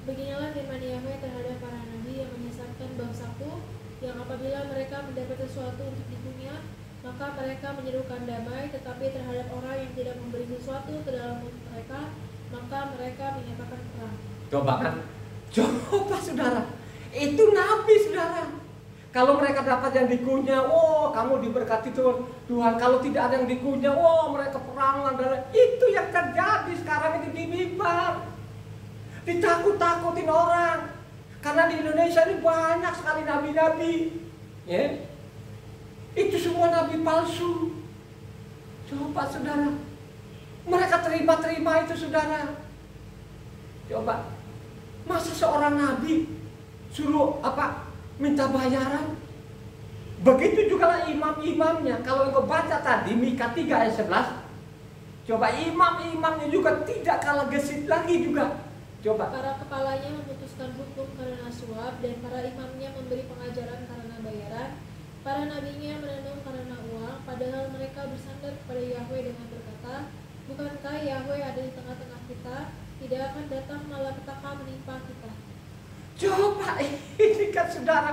S2: Beginilah firman Yahweh terhadap para nabi yang menyesatkan bangsaku, yang apabila mereka mendapat sesuatu untuk dipunya, maka mereka menyerukan damai, tetapi terhadap orang yang tidak memberi sesuatu ke dalam mulut mereka, maka mereka menyatakan perang.
S1: Coba saudara, itu nabi saudara. Kalau mereka dapat yang dikunyah, oh kamu diberkati Tuhan. Kalau tidak ada yang dikunyah, oh mereka perangan. Itu yang terjadi sekarang ini di mimbar. Ditakut-takutin orang. Karena di Indonesia ini banyak sekali nabi-nabi. Ya. Itu semua nabi palsu. Coba saudara, mereka terima itu saudara. Coba, masa seorang nabi suruh apa? Minta bayaran. Begitu juga lah imam-imamnya. Kalau engkau baca tadi Mika 3 ayat 11, coba imam-imamnya juga tidak kalah gesit lagi juga. Coba.
S2: Para kepalanya memutuskan hukum karena suap, dan para imamnya memberi pengajaran karena bayaran. Para nabinya menenung karena uang, padahal mereka bersandar kepada Yahweh dengan berkata, bukankah Yahweh ada di tengah-tengah kita? Tidak akan datang malapetaka menimpa kita.
S1: Coba ini kan saudara,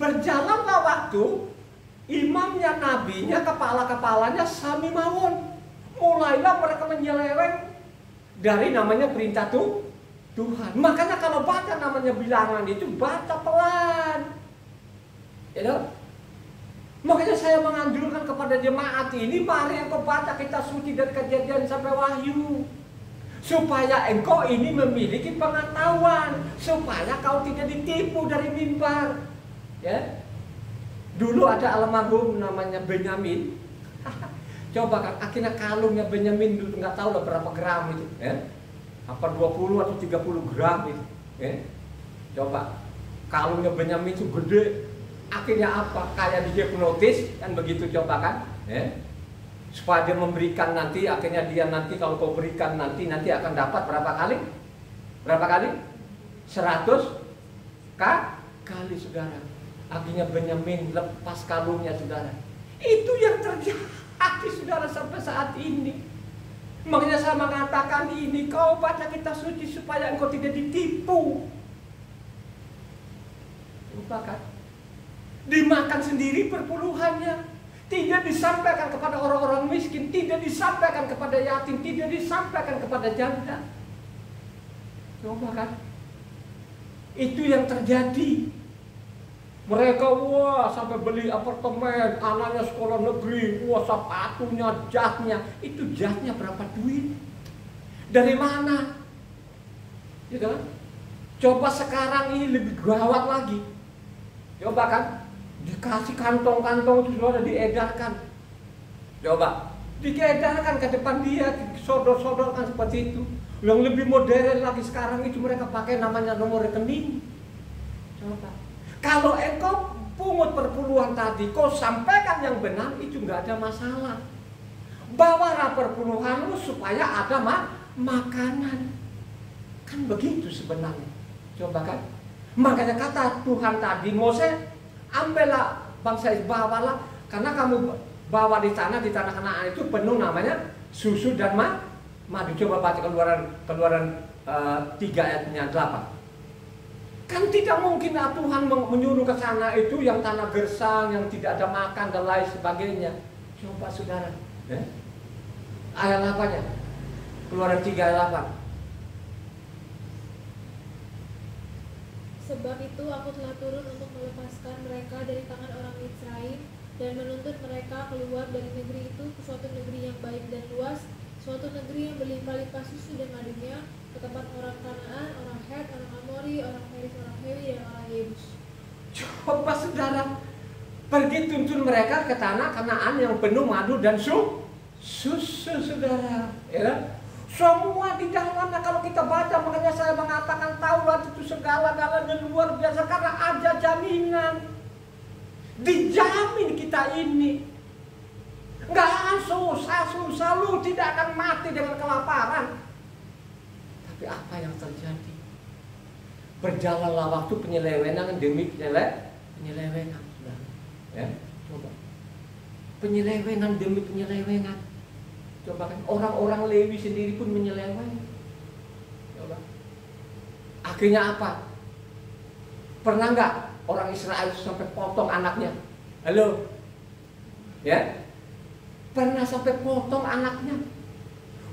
S1: berjalanlah waktu, imamnya, nabinya, kepala-kepalanya sami mawon. Mulailah mereka menyeleweng dari namanya perintah Tuhan. Makanya kalau baca namanya bilangan itu baca pelan. Ya, makanya saya menganjurkan kepada jemaat ini, mari engkau baca kitab suci dari Kejadian sampai Wahyu. Supaya engkau ini memiliki pengetahuan, supaya kau tidak ditipu dari mimbar. Ya, dulu ada almarhum namanya Benyamin. Coba kan, akhirnya kalungnya Benyamin dulu nggak tahu lah berapa gram itu, ya. Apa 20 atau 30 gram itu, ya. Coba kalungnya Benyamin itu gede. Akhirnya apa? Kayak dihipnotis kan begitu, coba kan, ya. Supaya dia memberikan nanti, akhirnya dia nanti kalau kau berikan nanti akan dapat berapa kali? Berapa kali? 100 kali saudara. Akhirnya Benyamin lepas kalungnya saudara. Itu yang terjadi saudara sampai saat ini. Makanya saya mengatakan ini, kau baca kitab suci supaya engkau tidak ditipu. Lupa kan? Dimakan sendiri perpuluhannya. Tidak disampaikan kepada orang-orang miskin, tidak disampaikan kepada yatim, tidak disampaikan kepada janda. Coba kan? Itu yang terjadi. Mereka wah sampai beli apartemen, anaknya sekolah negeri, wah sepatunya, jasnya. Itu jasnya berapa duit? Dari mana? Ya kan? Coba sekarang ini lebih gawat lagi. Coba kan? Dikasih kantong-kantong itu sudah diedarkan. Coba diedarkan ke depan dia, sodor-sodorkan seperti itu. Yang lebih modern lagi sekarang itu mereka pakai namanya nomor rekening. Coba kalau engkau pungut perpuluhan tadi, kau sampaikan yang benar, itu nggak ada masalah. Bawalah perpuluhanmu supaya ada makanan. Kan begitu sebenarnya. Coba kan. Makanya kata Tuhan tadi, Moses, ambillah bangsa Israel, bawalah, karena kamu bawa di tanah Kanaan itu penuh namanya susu dan madu. Coba baca Keluaran 3 ayatnya 8. Kan tidak mungkin Tuhan menyuruh ke sana itu yang tanah gersang, yang tidak ada makan dan lain sebagainya. Coba saudara, ayat 8-nya, Keluaran 3 ayat 8.
S2: Sebab itu aku telah turun untuk melepaskan mereka dari tangan orang Misraim dan menuntut mereka keluar dari negeri itu ke suatu negeri yang baik dan luas, suatu negeri yang berlimpah-limpah susu dan madunya, ke tempat orang Kanaan, orang Het, orang Amori, orang Periz, orang Hewi, dan orang Yebus.
S1: Coba saudara, pergi tuntun mereka ke tanah Kanaan yang penuh madu dan susu, saudara. Ya? Semua di dalamnya kalau kita baca, makanya saya mengatakan Taurat itu segala-galanya luar biasa karena ada jaminan. Dijamin kita ini. Nggak susah, lu tidak akan mati dengan kelaparan. Tapi apa yang terjadi? Berjalanlah waktu penyelewengan demi penyelewengan. Ya, coba. Penyelewengan demi penyelewengan. Coba kan, orang-orang Lewi sendiri pun menyeleweng. Coba. Akhirnya apa? Pernah nggak orang Israel sampai potong anaknya? Halo? Ya? Pernah sampai potong anaknya?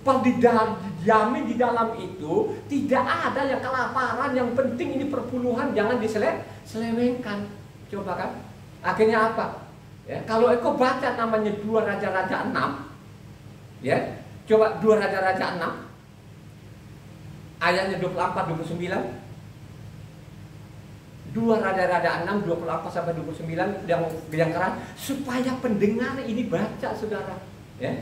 S1: Dijamin di dalam itu tidak ada yang kelaparan. Yang penting ini perpuluhan, jangan diselewengkan. Coba kan? Akhirnya apa? Ya, kalau engkau baca namanya 2 Raja-Raja 6, ya, coba 2 Raja-Raja 6 ayatnya 24-29. 2 Raja-Raja 6 24-29 yang keras supaya pendengar ini baca saudara, ya.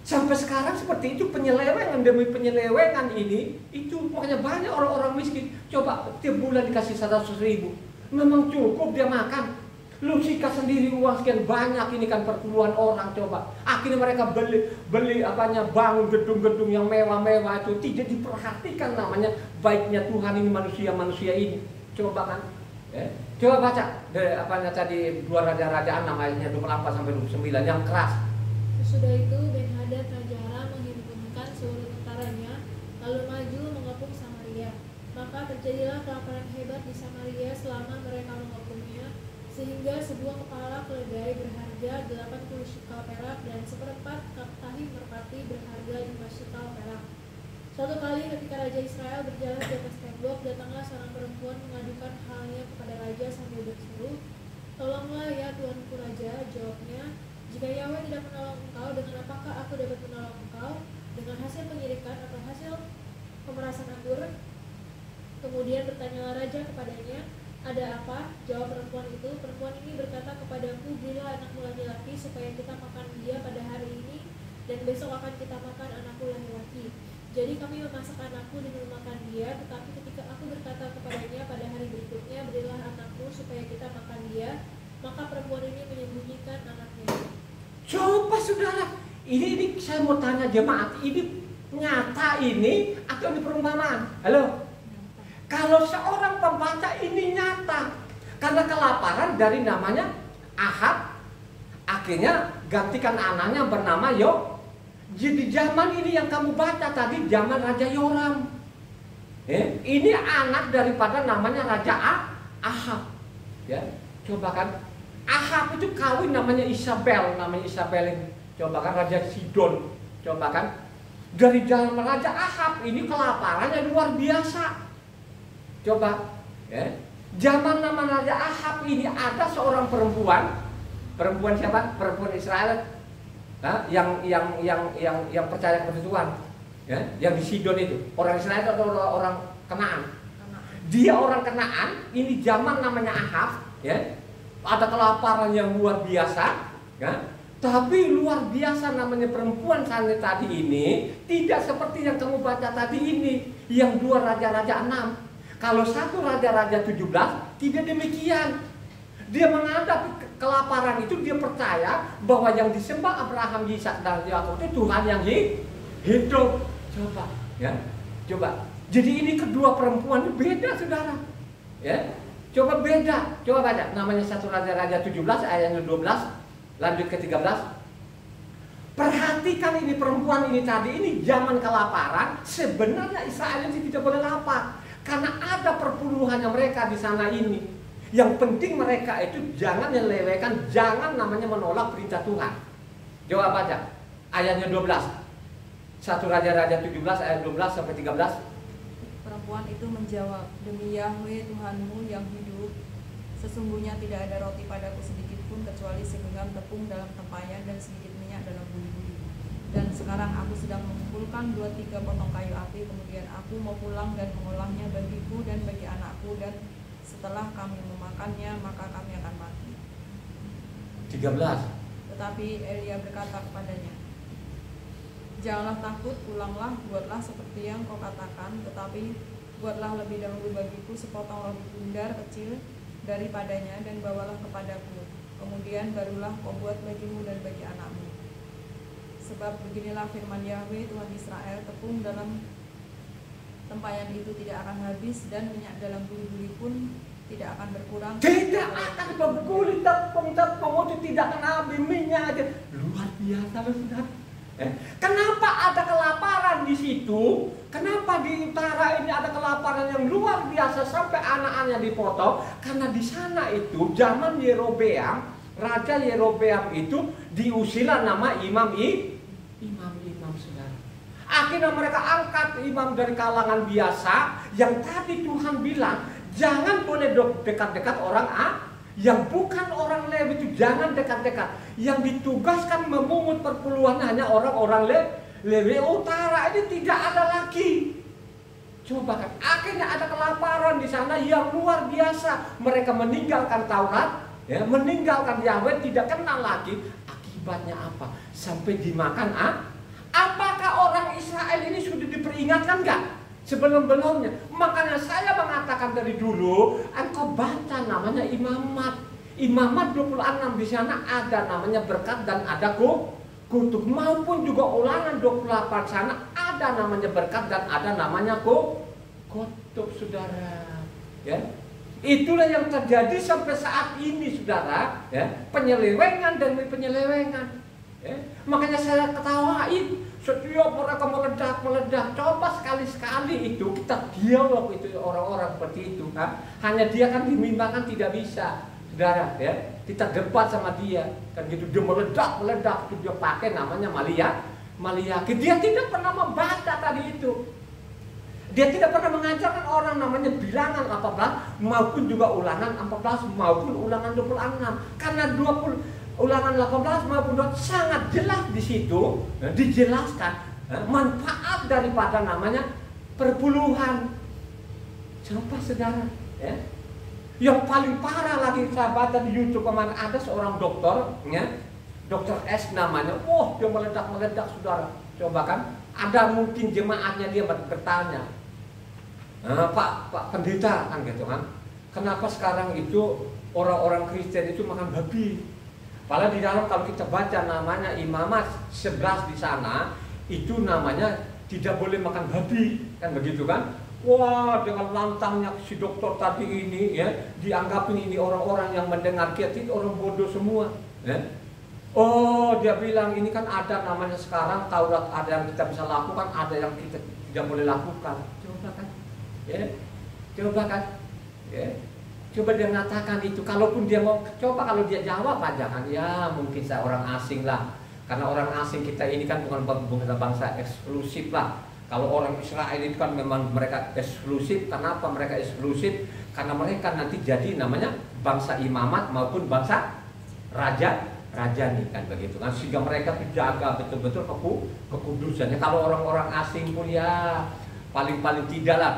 S1: Sampai sekarang seperti itu, penyelewengan demi penyelewengan ini itu makanya banyak orang-orang miskin. Coba tiap bulan dikasih 100.000, memang cukup dia makan. Lu sikat sendiri uang sekian banyak, ini kan perpuluhan orang. Coba akhirnya mereka beli bangun gedung-gedung yang mewah-mewah itu, tidak diperhatikan namanya baiknya Tuhan ini manusia ini. Coba kan, ya. Coba baca dari tadi 2 Raja-Raja 6 ayatnya 24-29 yang keras.
S2: Sesudah itu Ben-Hadad Raja Aram menghimpunkan seluruh tentaranya lalu maju mengepung Samaria. Maka terjadilah kelaparan hebat di Samaria selama mereka mengepungnya, sehingga sebuah kepala keledai berharga 80 shikal perak dan 1/4 tahi merpati berharga 5 shikal perak. Suatu kali ketika Raja Israel berjalan di atas tembok, datanglah seorang perempuan mengadukan halnya kepada Raja sambil berseru, "Tolonglah ya Tuanku Raja," jawabnya, "jika Yahweh tidak menolong engkau, dengan apakah aku dapat menolong engkau? Dengan hasil penyirikan atau hasil pemerasan anggur?" Kemudian bertanyalah Raja kepadanya, "Ada apa?" Jawab perempuan itu, "Perempuan ini berkata kepadaku, berilah anakmu laki-laki supaya kita makan dia pada hari ini, dan besok akan kita makan anakku laki-laki. Jadi kami memasak anakku dan memakan dia, tetapi ketika aku berkata kepadanya pada hari berikutnya, berilah anakmu supaya kita makan dia, maka perempuan ini menyembunyikan anaknya."
S1: Coba saudara, ini saya mau tanya jemaat, ini nyata ini atau ini perumpamaan? Halo? Kalau seorang pembaca ini nyata, karena kelaparan dari namanya Ahab, akhirnya gantikan anaknya bernama Jadi zaman ini yang kamu baca tadi zaman Raja Yoram. Ini anak daripada namanya Raja Ahab. Ya, coba kan Ahab itu kawin namanya Isabel ini. Coba kan Raja Sidon. Coba kan dari zaman Raja Ahab ini kelaparannya luar biasa. Coba, ya. Zaman nama Raja Ahab ini ada seorang perempuan siapa? Perempuan Israel, yang percaya kepada Tuhan, ya, yang di Sidon itu. Orang Israel atau orang Kanaan? Dia orang Kanaan. Ini zaman namanya Ahab, ya. Ada kelaparan yang luar biasa, ya. Tapi luar biasa namanya perempuan sana tadi ini tidak seperti yang kamu baca tadi ini, yang 2 Raja-Raja 6. Kalau 1 Raja-Raja 17 tidak demikian. Dia menghadapi kelaparan itu, dia percaya bahwa yang disembah Abraham, Ishak dan Yakub itu Tuhan yang hidup. Coba, ya. Coba. Jadi ini kedua perempuan ini beda, saudara. Ya. Coba beda. Coba baca namanya 1 Raja-Raja 17 ayatnya 12 lanjut ke 13. Perhatikan ini perempuan ini tadi, ini zaman kelaparan. Sebenarnya Israel itu tidak boleh lapar. Karena ada perpuluhannya mereka di sana ini. Yang penting mereka itu jangan menyelewengkan, jangan namanya menolak perintah Tuhan. Coba baca ayatnya 12. 1 Raja-Raja 17 ayat 12 sampai 13.
S3: Perempuan itu menjawab, demi Yahweh Tuhanmu yang hidup, sesungguhnya tidak ada roti padaku sedikit pun kecuali segenggam tepung dalam tempayan dan sedikit minyak dalam buli-buli. Dan sekarang aku sedang mengumpulkan 2-3 potong kayu api, kemudian aku mau pulang dan mengolahnya bagiku dan bagi anakku, dan setelah kami memakannya maka kami akan mati.
S1: 13.
S3: Tetapi Elia berkata kepadanya, janganlah takut, pulanglah, buatlah seperti yang kau katakan, tetapi buatlah lebih dahulu bagiku sepotong roti bundar kecil daripadanya dan bawalah kepadaku. Kemudian barulah kau buat bagimu dan bagi anakmu. Sebab beginilah firman Yahweh Tuhan Israel, tepung dalam tempayan itu tidak akan habis dan minyak dalam buli-buli pun tidak akan berkurang.
S1: Tidak akan berguli, tepung itu tidak akan habis, minyak aja. Luar biasa loh saudara. Kenapa ada kelaparan di situ? Kenapa di utara ini ada kelaparan yang luar biasa sampai anak-anaknya dipotong? Karena di sana itu zaman Yerobeam, Raja Yerobeam itu diusirlah nama imam-imam saudara. Akhirnya mereka angkat imam dari kalangan biasa yang tadi Tuhan bilang jangan boleh dekat-dekat orang yang bukan orang Lewi itu jangan dekat-dekat. Yang ditugaskan memungut perpuluhan hanya orang-orang Lewi utara ini tidak ada lagi. Coba kan, akhirnya ada kelaparan di sana yang luar biasa. Mereka meninggalkan Taurat, ya, meninggalkan Yahweh, tidak kenal lagi. Akibatnya apa? Sampai dimakan apakah orang Israel ini sudah diperingatkan enggak? Sebelum-belumnya. Makanya saya mengatakan dari dulu, engkau baca namanya Imamat. Imamat 26 di sana ada namanya berkat dan ada kutuk. Maupun juga Ulangan 28 sana ada namanya berkat dan ada namanya kutuk, saudara. Ya. Itulah yang terjadi sampai saat ini, saudara. Ya. Penyelewengan demi penyelewengan. Ya. Makanya saya ketawain. Setiap mereka meledak. Coba sekali-sekali itu kita dialog itu orang-orang seperti itu. Hanya dia kan dimimbakan tidak bisa, saudara. Ya, kita debat sama dia kan gitu. Dia meledak. Itu dia pakai namanya Maliyaki. Dia tidak pernah membaca tadi itu. Dia tidak pernah mengajarkan orang namanya bilangan 14 maupun juga Ulangan 14 maupun Ulangan 26. Karena Ulangan 18 maupun 20 sangat jelas di situ dijelaskan manfaat daripada namanya perpuluhan. Coba saudara, ya. Yang paling parah lagi saya baca di YouTube kemarin ada seorang dokter, ya, Dokter S namanya. Dia meledak saudara. Coba kan, ada mungkin jemaatnya dia bertanya, Pak pendeta kan gitu kan, kenapa sekarang itu orang-orang Kristen itu makan babi? Padahal di dalam kalau kita baca namanya Imamat 11 di sana itu namanya tidak boleh makan babi, kan begitu kan? Wah, dengan lantangnya si dokter tadi ini ya, dianggapin ini orang-orang yang mendengar kiat itu orang bodoh semua, ya. Oh, dia bilang ini kan ada namanya sekarang Taurat, ada yang kita bisa lakukan, ada yang kita tidak boleh lakukan. Coba kan? Ya. Coba kan? Ya. Coba dia mengatakan itu, kalaupun dia mau, coba kalau dia jawab aja kan, ya mungkin saya orang asing lah. Karena orang asing kita ini kan bukan bangsa eksklusif lah. Kalau orang Israel itu kan memang mereka eksklusif. Kenapa mereka eksklusif? Karena mereka nanti jadi namanya bangsa imamat maupun bangsa raja nih kan begitu kan. Sehingga mereka menjaga betul-betul kekudusannya. Kalau orang-orang asing pun ya paling tidak lah.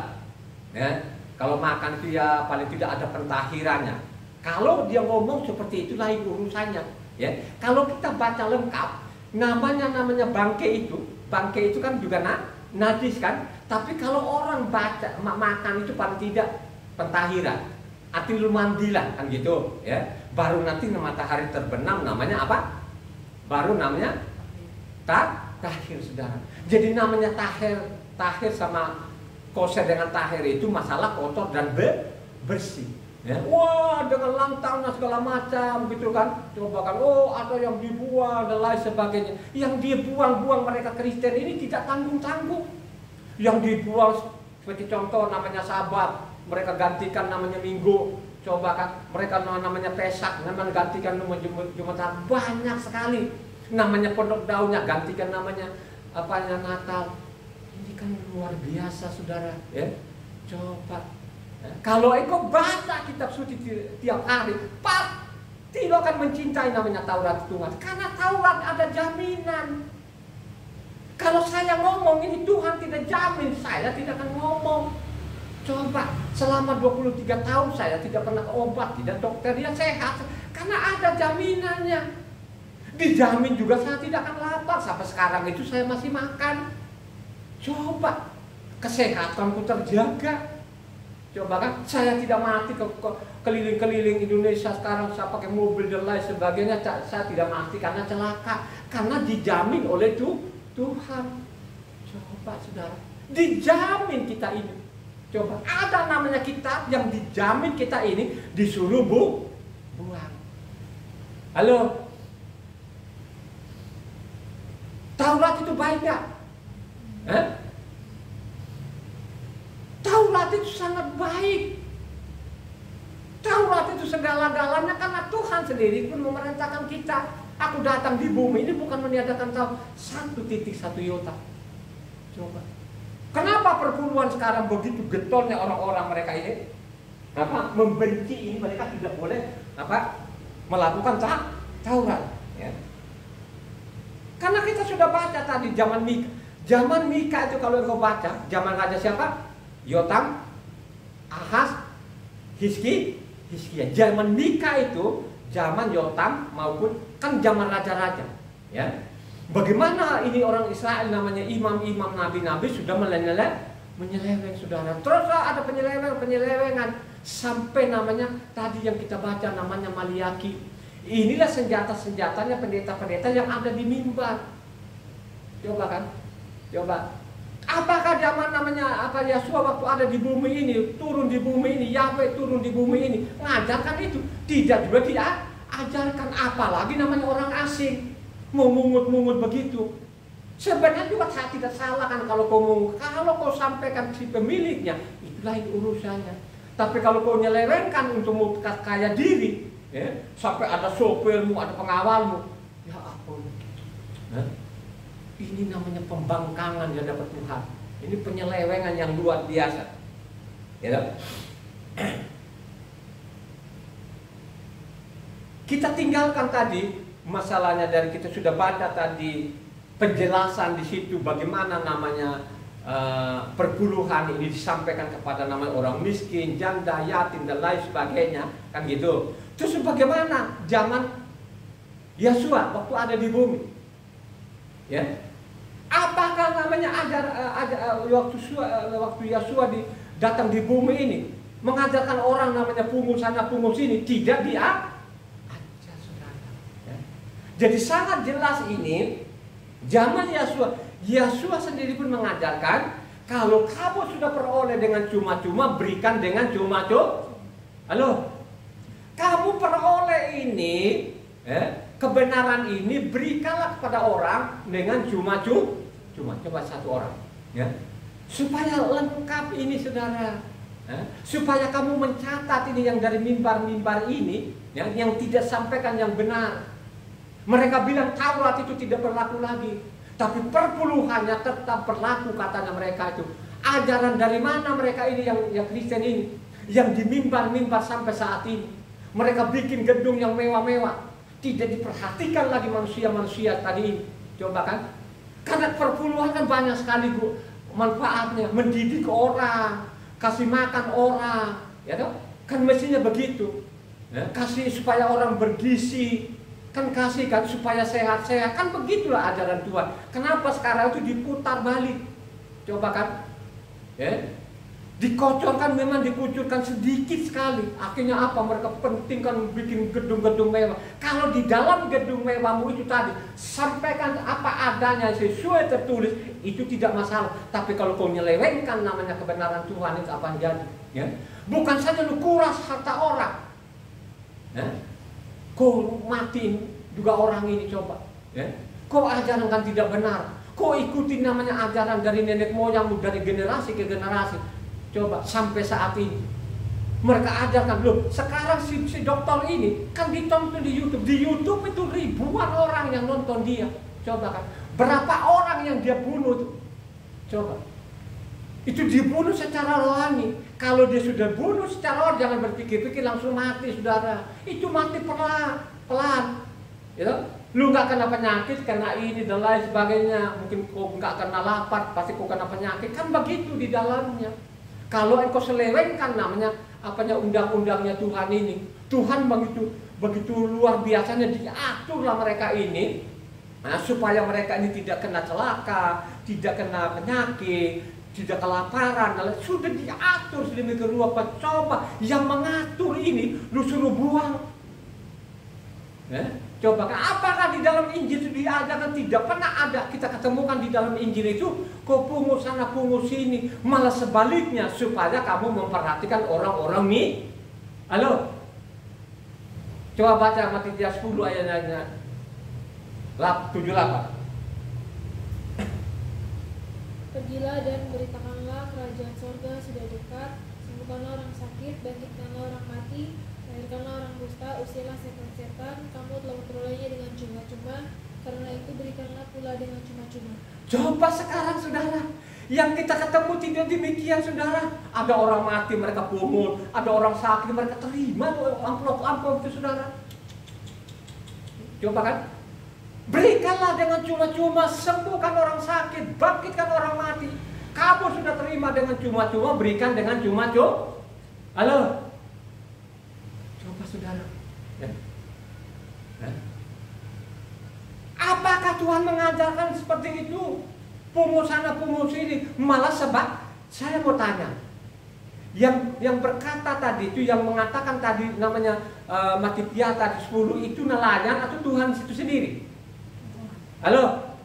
S1: Ya. Kalau makan itu ya paling tidak ada pentahirannya. Kalau dia ngomong seperti itu lain urusannya, ya. Kalau kita baca lengkap, namanya bangke itu kan juga najis kan. Tapi kalau orang baca makan itu paling tidak pentahiran, arti lu mandilah kan gitu, ya. Baru nanti matahari terbenam namanya apa? Baru namanya tahir, saudara. Jadi namanya tahir sama koser dengan tahir itu masalah kotor dan bersih. Ya. Wah, dengan lantangnya segala macam gitu kan. Coba kan, ada yang dibuang dan lain sebagainya. Yang dia buang mereka Kristen ini tidak tanggung-tanggung. Yang dibuang Seperti contoh namanya Sabat, mereka gantikan namanya Minggu. Coba kan, mereka namanya Pesak, namanya gantikan namanya Jumat. Banyak sekali. Namanya Pondok Daunnya, gantikan namanya Natal. Ini kan luar biasa, saudara. Ya, coba. Kalau engkau baca kitab suci tiap hari, pasti lo akan mencintai namanya Taurat Tuhan. Karena Taurat ada jaminan. Kalau saya ngomong ini Tuhan tidak jamin, saya tidak akan ngomong. Coba, selama 23 tahun saya tidak pernah ke obat, tidak dokternya sehat. Karena ada jaminannya. Dijamin juga saya tidak akan lapar. Sampai sekarang itu saya masih makan. Coba, kesehatanku terjaga. Coba kan, saya tidak mati keliling-keliling Indonesia sekarang, saya pakai mobil dan lain sebagainya. Saya tidak mati karena celaka. Karena dijamin oleh Tuhan. Coba saudara, dijamin kita ini. Coba, ada namanya kitab yang dijamin kita ini disuruh buang. Halo, Taurat itu baik gak? Taurat itu sangat baik. Taurat itu segala-galanya karena Tuhan sendiri pun memerintahkan kita. Aku datang di bumi ini bukan meniadakan Taurat. 1.1 iota. Coba. Kenapa perpuluhan sekarang begitu getolnya orang-orang mereka ini? Membenci ini, mereka tidak boleh melakukan Taurat. Ya. Karena kita sudah baca tadi zaman Mika. Zaman Mika itu kalau engkau baca, zaman raja siapa? Yotam, Ahaz, Hizkia. Zaman Mika itu zaman Yotam maupun kan zaman raja-raja. Ya. Bagaimana ini orang Israel namanya imam-imam nabi-nabi sudah menyeleweng saudara. Terus ada penyelewengan sampai namanya tadi yang kita baca namanya Maliaki. Inilah senjata-senjatanya pendeta-pendeta yang ada di mimbar. Coba kan? Coba. Apakah zaman namanya Yesua waktu ada di bumi ini, turun di bumi ini, Yahweh turun di bumi ini, mengajarkan itu? Tidak juga diajarkan, apalagi namanya orang asing. Memungut-mungut begitu. Sebenarnya juga saya tidak salah kan kalau kau sampaikan si pemiliknya, itu lain urusannya. Tapi kalau kau nyelewengkan untuk kaya diri, ya, sampai ada sopirmu, ada pengawalmu, ya ampun. Ini namanya pembangkangan di hadapan Tuhan. Ini penyelewengan yang luar biasa. Ya. Kita tinggalkan tadi masalahnya dari kita sudah baca tadi penjelasan di situ bagaimana namanya perpuluhan ini disampaikan kepada namanya orang miskin, janda, yatim dan lain sebagainya, kan gitu. Terus bagaimana zaman Yesua waktu ada di bumi? Ya. Apakah namanya waktu Yesua datang di bumi ini mengajarkan orang namanya pungut sana pungut sini? Tidak dia. Jadi sangat jelas ini zaman Yesua sendiri pun mengajarkan kalau kamu sudah peroleh dengan cuma-cuma, berikan dengan cuma-cuma. Halo, kamu peroleh ini kebenaran ini berikanlah kepada orang dengan cuma-cuma. Coba satu orang, ya, supaya lengkap ini saudara. Supaya kamu mencatat ini yang dari mimbar-mimbar ini, yang tidak sampaikan yang benar. Mereka bilang Taurat itu tidak berlaku lagi, tapi perpuluhannya tetap berlaku katanya mereka itu. Ajaran dari mana mereka ini yang Kristen ini, yang di mimbar-mimbar sampai saat ini. Mereka bikin gedung yang mewah-mewah, tidak diperhatikan lagi manusia-manusia tadi ini. Coba kan, karena perpuluhan kan banyak sekali manfaatnya, mendidik orang, kasih makan orang, ya toh? Kan mestinya begitu, ya? Kasih supaya orang bergizi. Kan kasihkan supaya sehat-sehat. Kan begitulah ajaran Tuhan. Kenapa sekarang itu diputar balik? Coba kan, ya, dikocorkan, memang dikucurkan sedikit sekali. Akhirnya apa? Mereka pentingkan bikin gedung-gedung mewah. Kalau di dalam gedung mewahmu itu tadi sampaikan apa adanya sesuai tertulis, itu tidak masalah. Tapi kalau kau nyelewengkan namanya kebenaran Tuhan, itu apa yang jadi? Ya? Bukan saja lu kuras harta orang, ya? Kau matiin juga orang ini, coba, ya? Kau ajarkan tidak benar, Kau ikuti namanya ajaran dari nenek moyangmu, dari generasi ke generasi. Coba sampai saat ini mereka ajarkan. Loh, sekarang si dokter ini kan ditonton di YouTube. Di YouTube itu ribuan orang yang nonton dia. Coba kan, berapa orang yang dia bunuh tuh? Coba. Itu dibunuh secara rohani. Kalau dia sudah bunuh secara rohani, jangan berpikir-pikir langsung mati, saudara. Itu mati pelan. Ya, lu nggak kena penyakit karena ini dan lain sebagainya. Mungkin kau nggak kena lapar, pasti kau kena penyakit. Kan begitu di dalamnya. Kalau engkau selewengkan namanya undang-undangnya Tuhan ini, Tuhan begitu luar biasanya diaturlah mereka ini, supaya mereka ini tidak kena celaka, tidak kena penyakit, tidak kelaparan. Sudah diatur sedemikian rupa. Coba yang mengatur ini lu suruh buang. Coba, apakah di dalam Injil itu diajarkan? Tidak pernah ada kita ketemukan di dalam Injil itu kau pungut sana pungut sini. Malah sebaliknya, supaya kamu memperhatikan orang-orang nih. Halo, coba baca Matius 10 ayatnya 78.
S2: Pergilah dan beritakanlah kerajaan sorga sudah dekat. Sembuhkanlah orang sakit, bangkitkanlah orang mati, lahirkanlah orang dusta, usirlah setan-setan. Kamu telah memperolehnya dengan cuma-cuma, karena itu berikanlah pula dengan cuma-cuma.
S1: Coba sekarang saudara, yang kita ketemu tidak demikian saudara. Ada orang mati mereka pungut, ada orang sakit mereka terima amplop itu saudara. Coba kan, berikanlah dengan cuma-cuma, sembuhkan orang sakit, bangkitkan orang mati. Kamu sudah terima dengan cuma-cuma, berikan dengan cuma-cuma. Halo, coba saudara. Apakah Tuhan mengajarkan seperti itu? Pungut sana pungut sini. Malah sebab saya mau tanya, yang berkata tadi itu, yang mengatakan tadi namanya Matius tadi 10 itu nelayan atau Tuhan itu sendiri? Halo,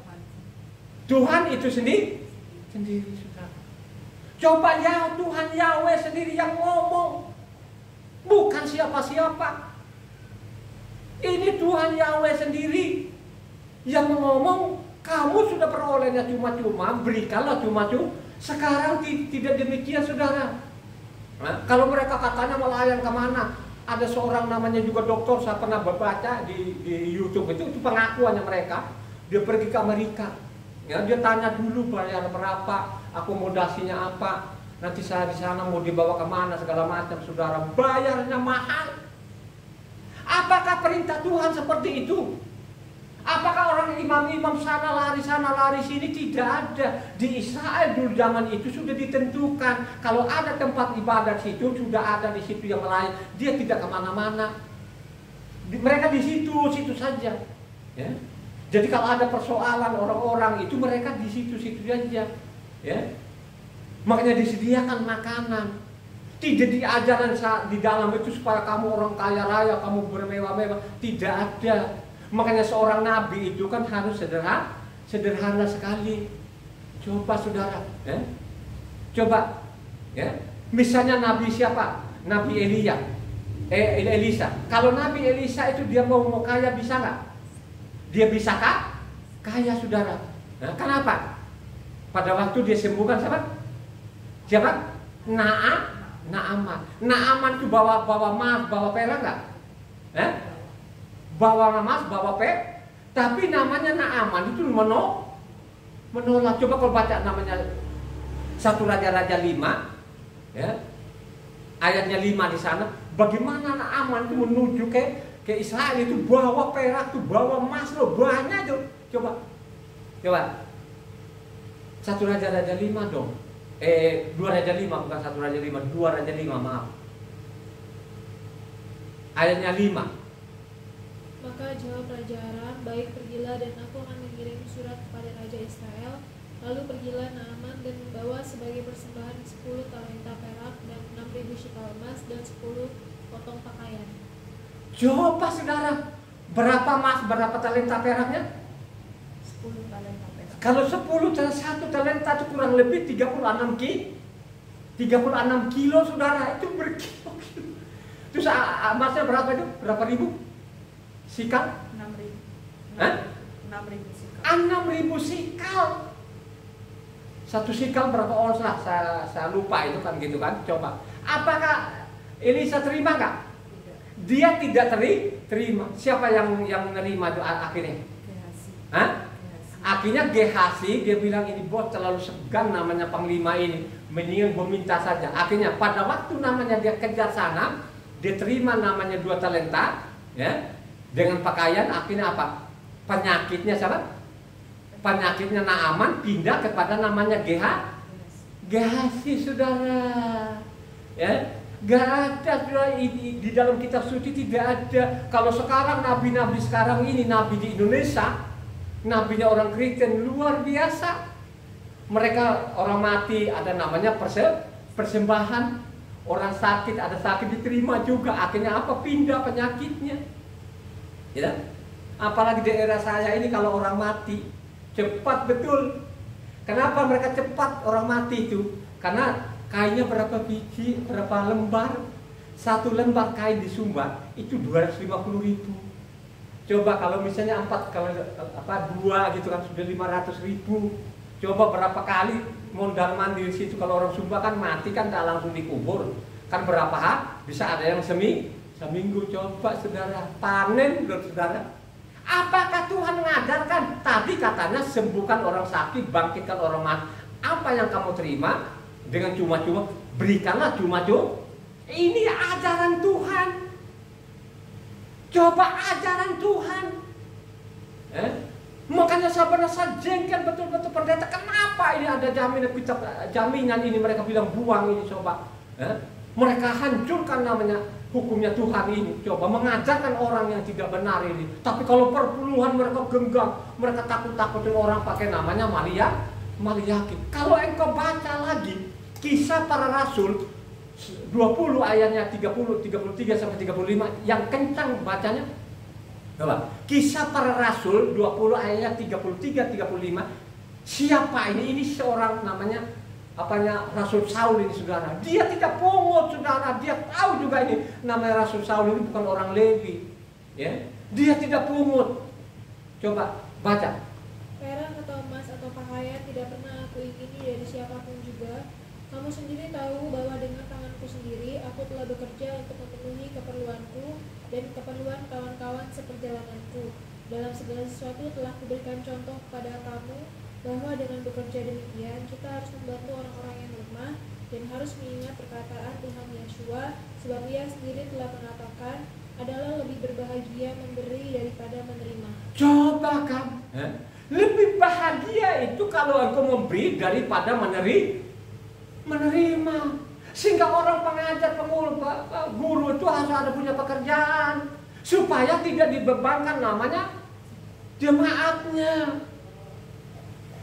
S1: Tuhan itu sendiri saudara. Coba ya, Tuhan Yahweh sendiri yang ngomong, bukan siapa-siapa. Ini Tuhan Yahweh sendiri yang ngomong. Kamu sudah perolehnya cuma-cuma, berikanlah cuma-cuma. Sekarang tidak demikian saudara. Kalau mereka katanya melayang kemana? Ada seorang namanya juga dokter, saya pernah baca di YouTube itu pengakuannya mereka. Dia pergi ke Amerika. Ya, dia tanya dulu bayar berapa, akomodasinya apa, nanti saya di sana mau dibawa kemana segala macam, saudara. Bayarnya mahal. Apakah perintah Tuhan seperti itu? Apakah orang imam-imam sana lari sini? Tidak ada. Di Israel dulu zaman itu sudah ditentukan, kalau ada tempat ibadat situ, sudah ada di situ yang lain. Dia tidak kemana-mana. Mereka di situ saja. Ya. Jadi kalau ada persoalan orang-orang itu, mereka di situ saja. Ya. Makanya disediakan makanan. Tidak diajarkan di dalam itu supaya kamu orang kaya raya, kamu bermewah-mewah. Tidak ada. Makanya seorang nabi itu kan harus sederhana sekali. Coba saudara, ya? Coba, ya? Misalnya nabi siapa? Nabi Elisa. Kalau Nabi Elisa itu dia mau kaya, bisa nggak? Dia bisa kaya saudara. Nah, kenapa? Pada waktu dia sembuhkan siapa? Naaman. Naaman itu bawa emas, bawa perak nggak? Bawa emas, bawa perak. Tapi namanya Naaman itu menolak. Coba kalau baca namanya 1 Raja-Raja 5, ya, ayatnya 5 di sana. Bagaimana Naaman itu menuju ke Israel itu bawa perak tuh, bawa emas loh, banyak tuh. Coba 1 Raja-Raja 5 dong. 2 Raja 5, bukan 1 Raja 5, 2 Raja 5, maaf. Ayatnya 5.
S2: Maka jawab Raja Aram, baik, pergilah dan aku akan mengirim surat kepada Raja Israel. Lalu pergilah Naaman dan membawa sebagai persembahan 10 talenta perak dan 6.000 shikal emas dan 10 potong pakaian.
S1: Coba saudara, berapa emas, berapa talenta peraknya?
S3: 10 talenta perak.
S1: Kalau 1 talenta itu kurang lebih 36 kilo saudara, itu berkilo-kilo. Terus emasnya berapa itu? Berapa ribu? Sikal?
S3: 6.000.
S1: 6.000
S3: 6.000 sikal.
S1: 6.000 sikal. Satu sikal berapa ons lah, saya lupa itu kan gitu kan. Coba, apakah Elisa terima nggak? Dia tidak terima. Siapa yang nerima itu akhirnya?
S3: Gehasi.
S1: Hah?
S3: Gehasi.
S1: Akhirnya Gehasi dia bilang, ini bos terlalu segan namanya panglima ini, mendingan meminta saja. Akhirnya pada waktu namanya dia kejar sana, dia terima namanya 2 talenta, ya, dengan pakaian. Akhirnya apa? Penyakitnya siapa? Penyakitnya Naaman pindah kepada namanya Gehasi, saudara. Ya, gak ada saudara, di dalam kitab suci tidak ada. Kalau sekarang nabi-nabi sekarang ini, nabi di Indonesia, nabinya orang Kristen luar biasa. Mereka orang mati ada namanya persembahan, orang sakit ada sakit diterima juga. Akhirnya apa? Pindah penyakitnya. Ya, apalagi daerah saya ini kalau orang mati cepat betul. Kenapa mereka cepat orang mati itu? Karena kainnya berapa biji, berapa lembar. Satu lembar kain disumbat itu 250.000. Coba kalau misalnya 2 gitu kan sudah 500.000. Coba berapa kali mondar mandir situ. Kalau orang Sumba kan mati kan tak langsung dikubur. Kan berapa bisa ada yang seminggu. Coba saudara, panen saudara. Apakah Tuhan mengajarkan? Tadi katanya sembuhkan orang sakit, bangkitkan orang mati. Apa yang kamu terima dengan cuma-cuma? Berikanlah cuma-cuma. Ini ajaran Tuhan. Coba ajaran Tuhan. Makanya saya merasa jengkel betul-betul pendeta. Kenapa ini ada jaminan ini mereka bilang buang ini coba. Mereka hancurkan namanya hukumnya Tuhan ini. Coba mengajarkan orang yang tidak benar ini. Tapi kalau perpuluhan mereka genggam, mereka takut-takutin orang pakai namanya Maliaki. Kalau engkau baca lagi Kisah Para Rasul 20 ayatnya 30, 33 sampai 35 yang kencang bacanya. Coba. Kisah Para Rasul 20 ayatnya 33 35. Siapa ini? Ini seorang namanya Rasul Saul ini saudara. Dia tidak pungut saudara. Dia tahu juga ini namanya Rasul Saul ini bukan orang Lewi. Ya, dia tidak pungut. Coba baca.
S2: Perak atau emas atau pakaian tidak pernah aku ingini dari siapapun juga. Kamu sendiri tahu bahwa dengan tanganku sendiri aku telah bekerja untuk memenuhi keperluanku dan keperluan kawan-kawan seperjalananku. Dalam segala sesuatu telah kuberikan contoh kepada kamu bahwa dengan bekerja demikian kita harus membantu orang-orang yang lemah dan harus mengingat perkataan Tuhan Yeshua, sebab Ia sendiri telah mengatakan adalah lebih berbahagia memberi daripada menerima.
S1: Coba kan, lebih bahagia itu kalau engkau memberi daripada menerima. Sehingga orang pengajar, guru itu harus ada punya pekerjaan supaya tidak dibebankan namanya jemaatnya.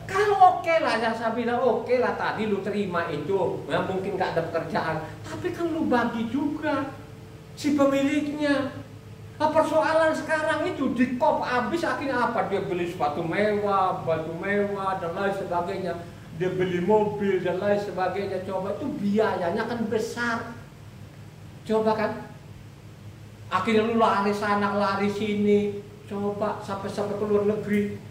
S1: Kalau oke lah, ya saya bilang oke lah tadi lu terima itu, ya mungkin gak ada pekerjaan, tapi kan lu bagi juga si pemiliknya. Persoalan sekarang itu di kop habis akhirnya apa? Dia beli sepatu mewah, baju mewah dan lain sebagainya. Dia beli mobil dan lain sebagainya. Coba itu biayanya kan besar. Coba kan. Akhirnya lu lari sana, lari sini. Coba sampai ke luar negeri.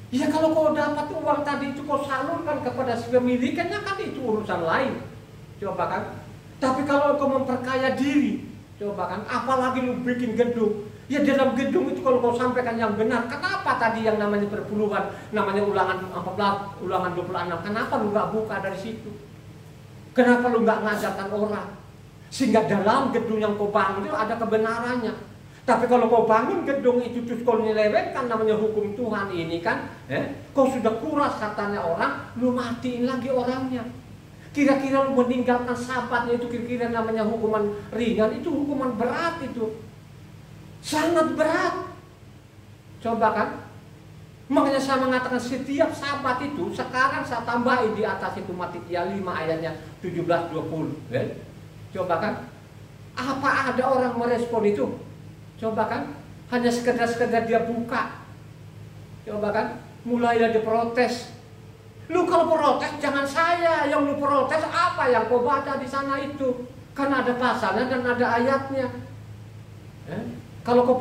S1: Ya kalau kau dapat uang tadi itu kau salurkan kepada si pemilikannya kan itu urusan lain. Coba kan. Tapi kalau kau memperkaya diri, coba kan, apalagi lu bikin gedung. Ya dalam gedung itu kalau kau sampaikan yang benar, kenapa tadi yang namanya perpuluhan, namanya ulangan 14, ulangan 26, kenapa lu gak buka dari situ? Kenapa lu gak ngajarkan orang? Sehingga dalam gedung yang kau bangun itu ada kebenarannya. Tapi kalau kau bangun gedung itu terus kau nyelewengkan namanya hukum Tuhan ini kan, kau sudah kuras katanya orang, lu matiin lagi orangnya. Kira-kira lu meninggalkan sahabatnya itu kira-kira namanya hukuman ringan, itu hukuman berat itu. Sangat berat. Coba kan. Makanya saya mengatakan setiap sahabat itu sekarang saya tambahin di atas itu Matitia 5 ayatnya 17-20. Coba kan. Apa ada orang merespon itu? Coba kan. Hanya sekedar dia buka. Coba kan. Mulailah diprotes. Lu kalau protes jangan saya yang lu protes, apa yang kau baca di sana itu? Kan ada pasalnya dan ada ayatnya. Kalau kau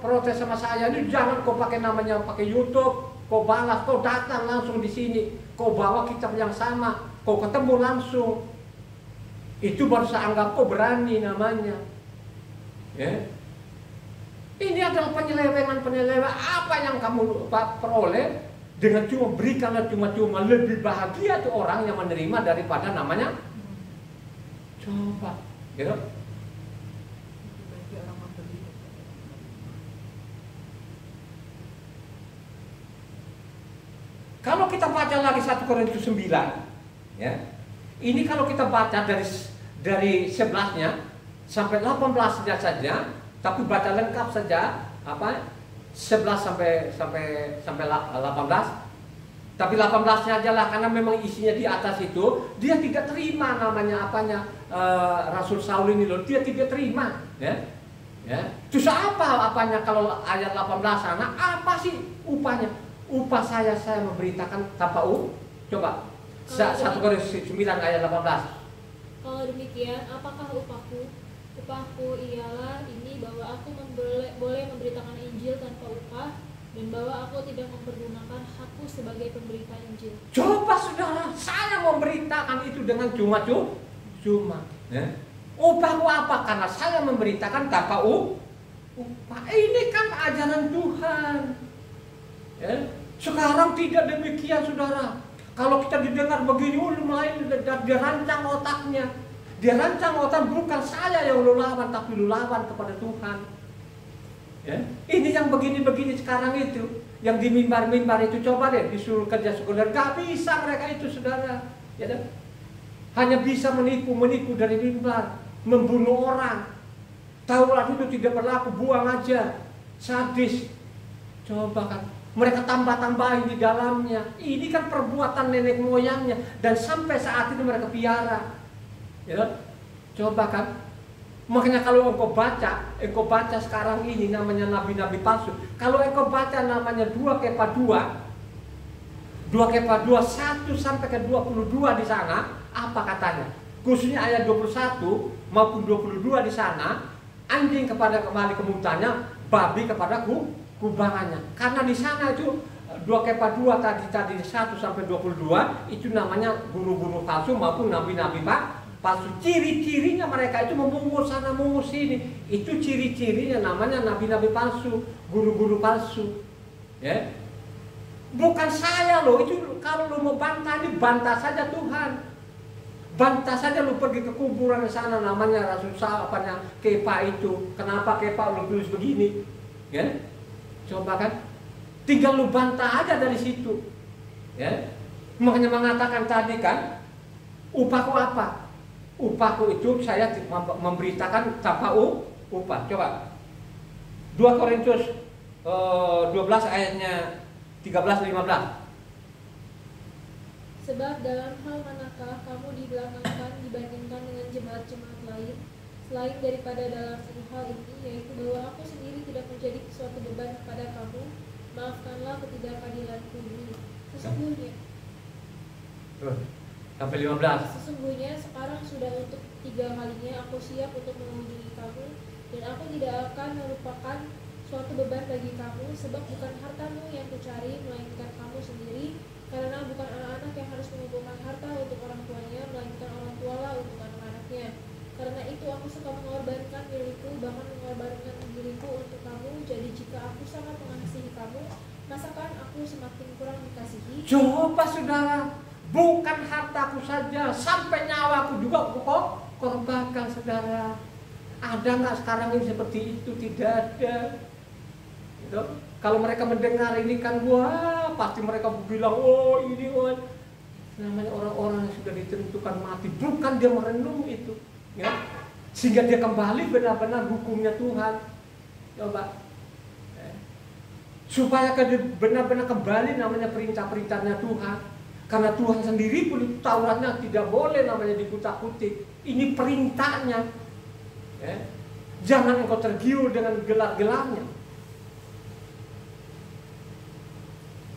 S1: protes sama saya ini jangan kau pakai namanya pakai YouTube, kau balas, kau datang langsung di sini, kau bawa kitab yang sama, kau ketemu langsung. Itu baru saya anggap kau berani namanya. Ya. Ini adalah penyelewengan. Apa yang kamu peroleh dengan cuma berikanlah cuma-cuma, lebih bahagia tuh orang yang menerima daripada namanya. Coba, gitu. Kalau kita baca lagi 1 Korintus 9, ya. Ini kalau kita baca dari 11-nya sampai 18-nya saja, tapi baca lengkap saja 11 sampai 18. Tapi 18-nya aja lah, karena memang isinya di atas itu dia tidak terima namanya Rasul Saul ini loh, dia tidak terima, ya. Ya. Terus apanya kalau ayat 18 sana, apa sih upahnya? Upah saya memberitakan tanpa coba 1 Korintus 9 ayat 18.
S2: Kalau demikian, apakah upahku? Upahku ialah ini, bahwa aku boleh memberitakan Injil tanpa upah, dan bahwa aku tidak mempergunakan hakku sebagai pemberita Injil.
S1: Coba saudara, saya memberitakan itu dengan cuma. Ya. Upahku apa? Karena saya memberitakan tanpa upah. Ini kan ajaran Tuhan. Ya. Sekarang tidak demikian saudara. Kalau kita didengar begini, mulai dia rancang otaknya. Dia rancang otak, bukan saya yang lu lawan, tapi lu lawan kepada Tuhan. Ya. Ini yang begini-begini sekarang itu, yang di mimbar-mimbar itu, coba deh disuruh kerja sekuler, gak bisa mereka itu saudara. Ya, hanya bisa menipu dari mimbar, membunuh orang. Taurat itu tidak berlaku, buang aja. Sadis. Coba kan. Mereka tambah-tambahin di dalamnya. Ini kan perbuatan nenek moyangnya, dan sampai saat ini mereka piara. Ya, coba kan. Makanya kalau engkau baca sekarang ini namanya nabi-nabi palsu. Kalau engkau baca namanya 2 Kepa 2 1 sampai ke 22 di sana, apa katanya? Khususnya ayat 21 maupun 22 di sana, anjing kepada kembali kemuntannya, babi kepada kubangannya. Karena di sana itu 2 Kepa 2 tadi 1 sampai 22 itu namanya guru-guru palsu maupun nabi-nabi palsu. Ciri-cirinya mereka itu memungut sana mungut sini. Itu ciri-cirinya namanya nabi-nabi palsu, guru-guru palsu. Ya. Bukan saya loh, itu kalau lu mau bantah ini bantah saja Tuhan. Bantah saja lu pergi ke kuburan sana namanya Rasul Saul Kepa itu. Kenapa Kepa lu tulis begini? Ya. Coba kan. Tinggal lu bantah aja dari situ. Ya. Makanya mengatakan tadi kan, upahku apa? Upahku itu saya memberitakan tanpa upah. Coba 2 Korintus 12 ayatnya 13-15.
S2: Sebab dalam hal manakah kamu dibelakangkan dibandingkan dengan jemaat-jemaat lain, selain daripada dalam satu hal ini, yaitu bahwa aku sendiri tidak menjadi suatu beban kepada kamu, maafkanlah ketidakadilanku ini.
S1: Sampai 15.
S2: Sesungguhnya sekarang sudah untuk 3 kalinya aku siap untuk mengunjungi kamu, dan aku tidak akan melupakan suatu beban bagi kamu, sebab bukan hartamu yang kucari, melainkan kamu sendiri, karena bukan anak-anak yang harus mengumpulkan harta untuk orang tuanya, melainkan orang tualah untuk anak-anaknya. Karena itu aku suka mengorbankan diriku, bahkan mengorbankan diriku untuk kamu. Jadi jika aku sangat mengasihi kamu, masakan aku semakin kurang dikasihi?
S1: Coba saudara, bukan hartaku saja, sampai nyawaku juga kok korbankan saudara. Ada nggak sekarang ini seperti itu? Tidak ada. Gitu. Kalau mereka mendengar ini kan, wah pasti mereka bilang, oh ini namanya orang-orang yang sudah ditentukan mati. Bukan dia merenung itu, ya. Sehingga dia kembali benar-benar hukumnya Tuhan. Coba, supaya benar-benar kembali namanya perintah-perintahnya Tuhan. Karena Tuhan sendiri pun Tauratnya tidak boleh namanya dikutak-kutik. Ini perintahnya. Ya. Jangan engkau tergiur dengan gelar-gelarnya.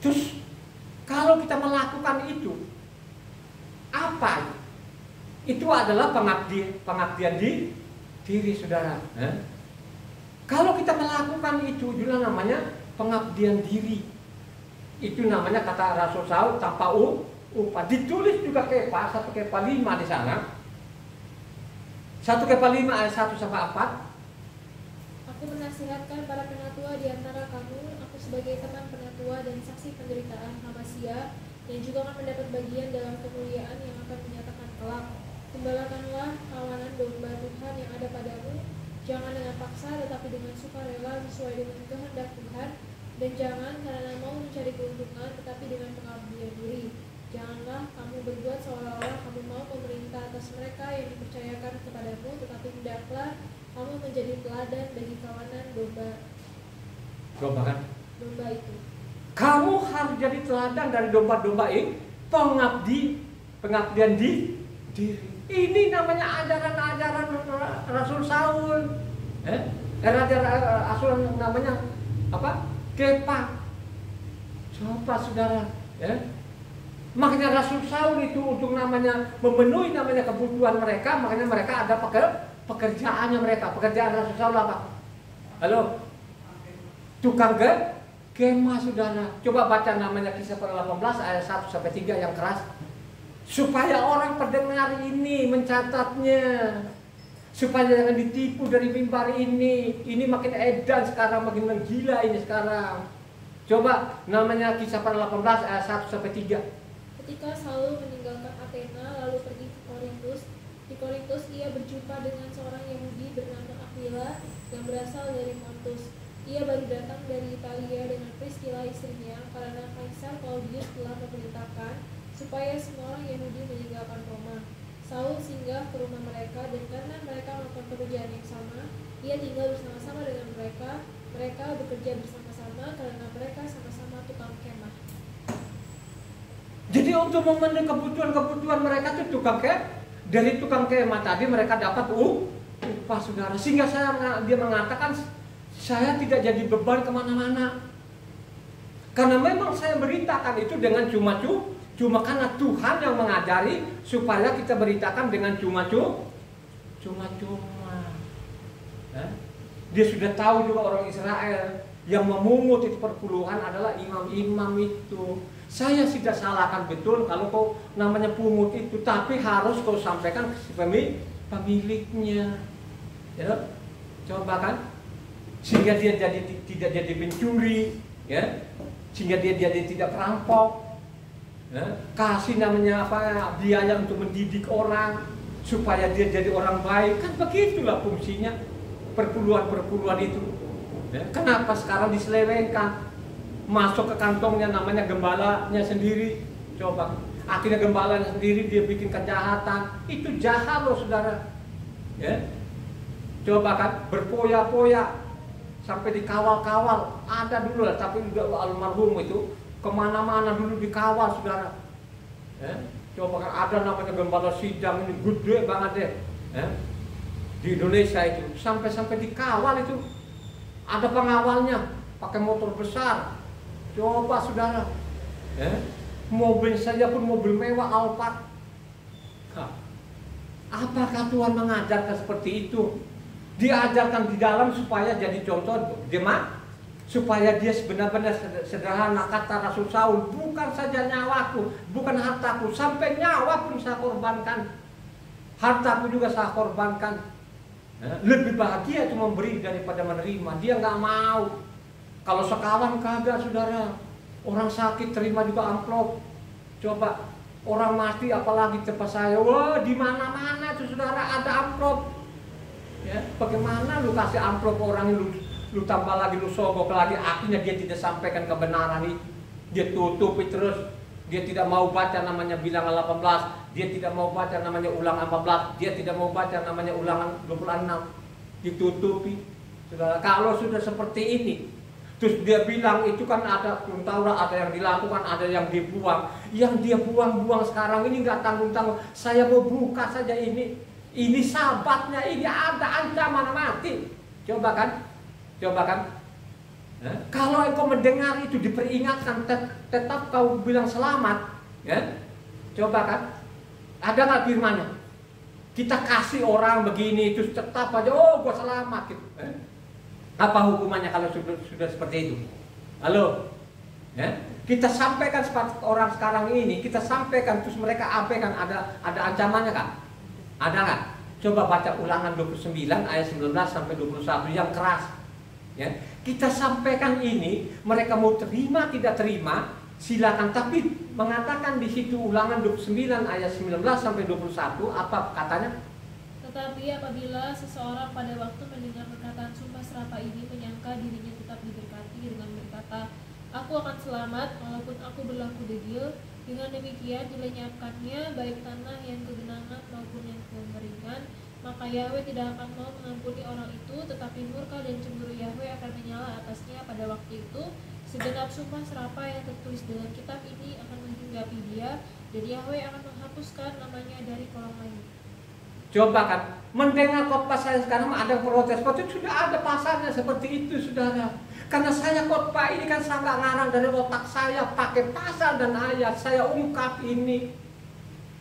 S1: Terus kalau kita melakukan itu, apa? Itu adalah pengabdian diri saudara. Kalau kita melakukan itu, juga namanya pengabdian diri. Itu namanya kata Rasul Saul tanpa upah. Ditulis juga Kefa 1 Kefa 5 di sana. 1 Kefa 5 ayat 1 sampai 4.
S2: Aku menasihatkan para penatua di antara kamu, aku sebagai teman penatua dan saksi penderitaan Hamasia, yang juga akan mendapat bagian dalam kemuliaan yang akan menyatakan kelak. Gembalakanlah kawanan domba Tuhan yang ada padamu, jangan dengan paksa tetapi dengan sukarela sesuai dengan kehendak Tuhan, dan jangan karena mau mencari keuntungan tetapi dengan pengabdian diri. Janganlah kamu berbuat seolah-olah kamu mau memerintah atas mereka yang dipercayakan kepadamu, tetapi hendaklah kamu menjadi teladan bagi kawanan domba itu.
S1: Kamu harus jadi teladan dari domba-domba ini, pengabdian diri. Ini namanya ajaran-ajaran Rasul Saul. Ajaran namanya apa? Kefa. Coba saudara, makanya Rasul Saul itu untuk namanya memenuhi namanya kebutuhan mereka, makanya mereka ada pekerjaannya mereka. Pekerjaan Rasul Saul apa? Halo? Tukang kemah saudara. Coba baca namanya Kisah Para 18 ayat 1 sampai 3 yang keras. Supaya orang pendengar ini mencatatnya, supaya jangan ditipu dari mimbar ini. Ini makin edan sekarang, makin menggila ini sekarang. Coba namanya Kisah Para 18 ayat 1 sampai 3.
S2: Ketika Saul meninggalkan Athena lalu pergi ke Korintus, di Korintus ia berjumpa dengan seorang Yahudi bernama Aquila yang berasal dari Pontus. Ia baru datang dari Italia dengan Priscilla istrinya karena Kaisar Claudius telah memerintahkan supaya semua orang Yahudi meninggalkan Roma. Saul singgah ke rumah mereka, dan karena mereka melakukan pekerjaan yang sama, ia tinggal bersama-sama dengan mereka. Mereka bekerja bersama-sama karena mereka sama-sama tukang kemah.
S1: Jadi untuk memenuhi kebutuhan mereka itu dari tukang kemah tadi mereka dapat upah saudara. Sehingga dia mengatakan saya tidak jadi beban kemana-mana. Karena memang saya beritakan itu dengan cuma karena Tuhan yang mengajari supaya kita beritakan dengan cuma. Dia sudah tahu juga orang Israel yang memungut itu perpuluhan adalah imam-imam itu. Saya tidak salahkan betul kalau kau namanya pungut itu, tapi harus kau sampaikan ke si pemiliknya. Ya, coba kan, sehingga dia tidak jadi pencuri, ya, sehingga dia jadi tidak perampok. Ya, kasih namanya apa biaya untuk mendidik orang supaya dia jadi orang baik, kan begitulah fungsinya perpuluhan itu. Ya, kenapa sekarang diselewengkan? Masuk ke kantongnya namanya gembalanya sendiri. Coba, akhirnya gembalanya sendiri dia bikin kejahatan. Itu jahat loh saudara. Ya, coba kan, berpoya-poya sampai dikawal-kawal. Ada dulu lah, tapi udah almarhum itu kemana-mana dulu dikawal saudara. Ya, coba kan ada namanya gembala sidang ini gede banget deh. Ya, di Indonesia itu sampai dikawal itu. Ada pengawalnya pakai motor besar. Coba saudara, mobil saja pun mobil mewah Alphard. Apakah Tuhan mengajarkan seperti itu? Diajarkan di dalam supaya jadi contoh jemaat, supaya dia benar-benar sederhana. Kata Rasul Saul, bukan saja nyawaku, bukan hartaku, sampai nyawa pun saya korbankan. Hartaku juga saya korbankan. Lebih bahagia itu memberi daripada menerima. Dia nggak mau. Kalau sekawan kagak saudara, orang sakit terima juga amplop. Coba orang mati apalagi tempat saya, wah di mana-mana tuh saudara ada amplop. Ya, bagaimana lu kasih amplop orang lu tambah lagi lu sogok lagi, akhirnya dia tidak sampaikan kebenaran itu. Dia tutupi terus, dia tidak mau baca namanya Bilangan 18, dia tidak mau baca namanya Ulangan 14, dia tidak mau baca namanya Ulangan 26. Ditutupi. Saudara, kalau sudah seperti ini, terus dia bilang itu kan ada Taurat, ada yang dilakukan, ada yang dibuang. Yang dia buang-buang sekarang ini nggak tanggung-tanggung. Saya mau buka saja ini sahabatnya, ini ada ancaman mati. Coba kan? Kalau engkau mendengar itu diperingatkan, tetap kau bilang selamat. Ya? Coba kan? Ada nggak firmannya? Kita kasih orang begini, terus tetap aja, oh gua selamat gitu. Apa hukumannya kalau sudah seperti itu? Halo? Ya, kita sampaikan seperti orang sekarang ini, kita sampaikan terus mereka abaikan, ada ancamannya kan? Ada kan? Coba baca Ulangan 29 ayat 19 sampai 21 yang keras. Ya, kita sampaikan ini, mereka mau terima tidak terima silakan, tapi mengatakan di situ Ulangan 29 ayat 19 sampai 21 apa katanya?
S2: Tetapi apabila seseorang pada waktu mendengar perkataan sumpah serapah ini menyangka dirinya tetap diberkati dengan berkata, aku akan selamat walaupun aku berlaku degil, dengan demikian dilenyapkannya baik tanah yang kegenangan maupun yang kengeringan, maka Yahweh tidak akan mau mengampuni orang itu, tetapi murka dan cemburu Yahweh akan menyala atasnya pada waktu itu. Segenap sumpah serapah yang tertulis dalam kitab ini akan menghinggapi dia, dan Yahweh akan menghapuskan namanya dari kolong langit.
S1: Coba kan, mendengar khotbah saya sekarang ada protes, sudah ada pasalnya seperti itu saudara. Karena saya khotbah ini kan saya nggak ngarang dari otak saya, pakai pasal dan ayat, saya ungkap ini.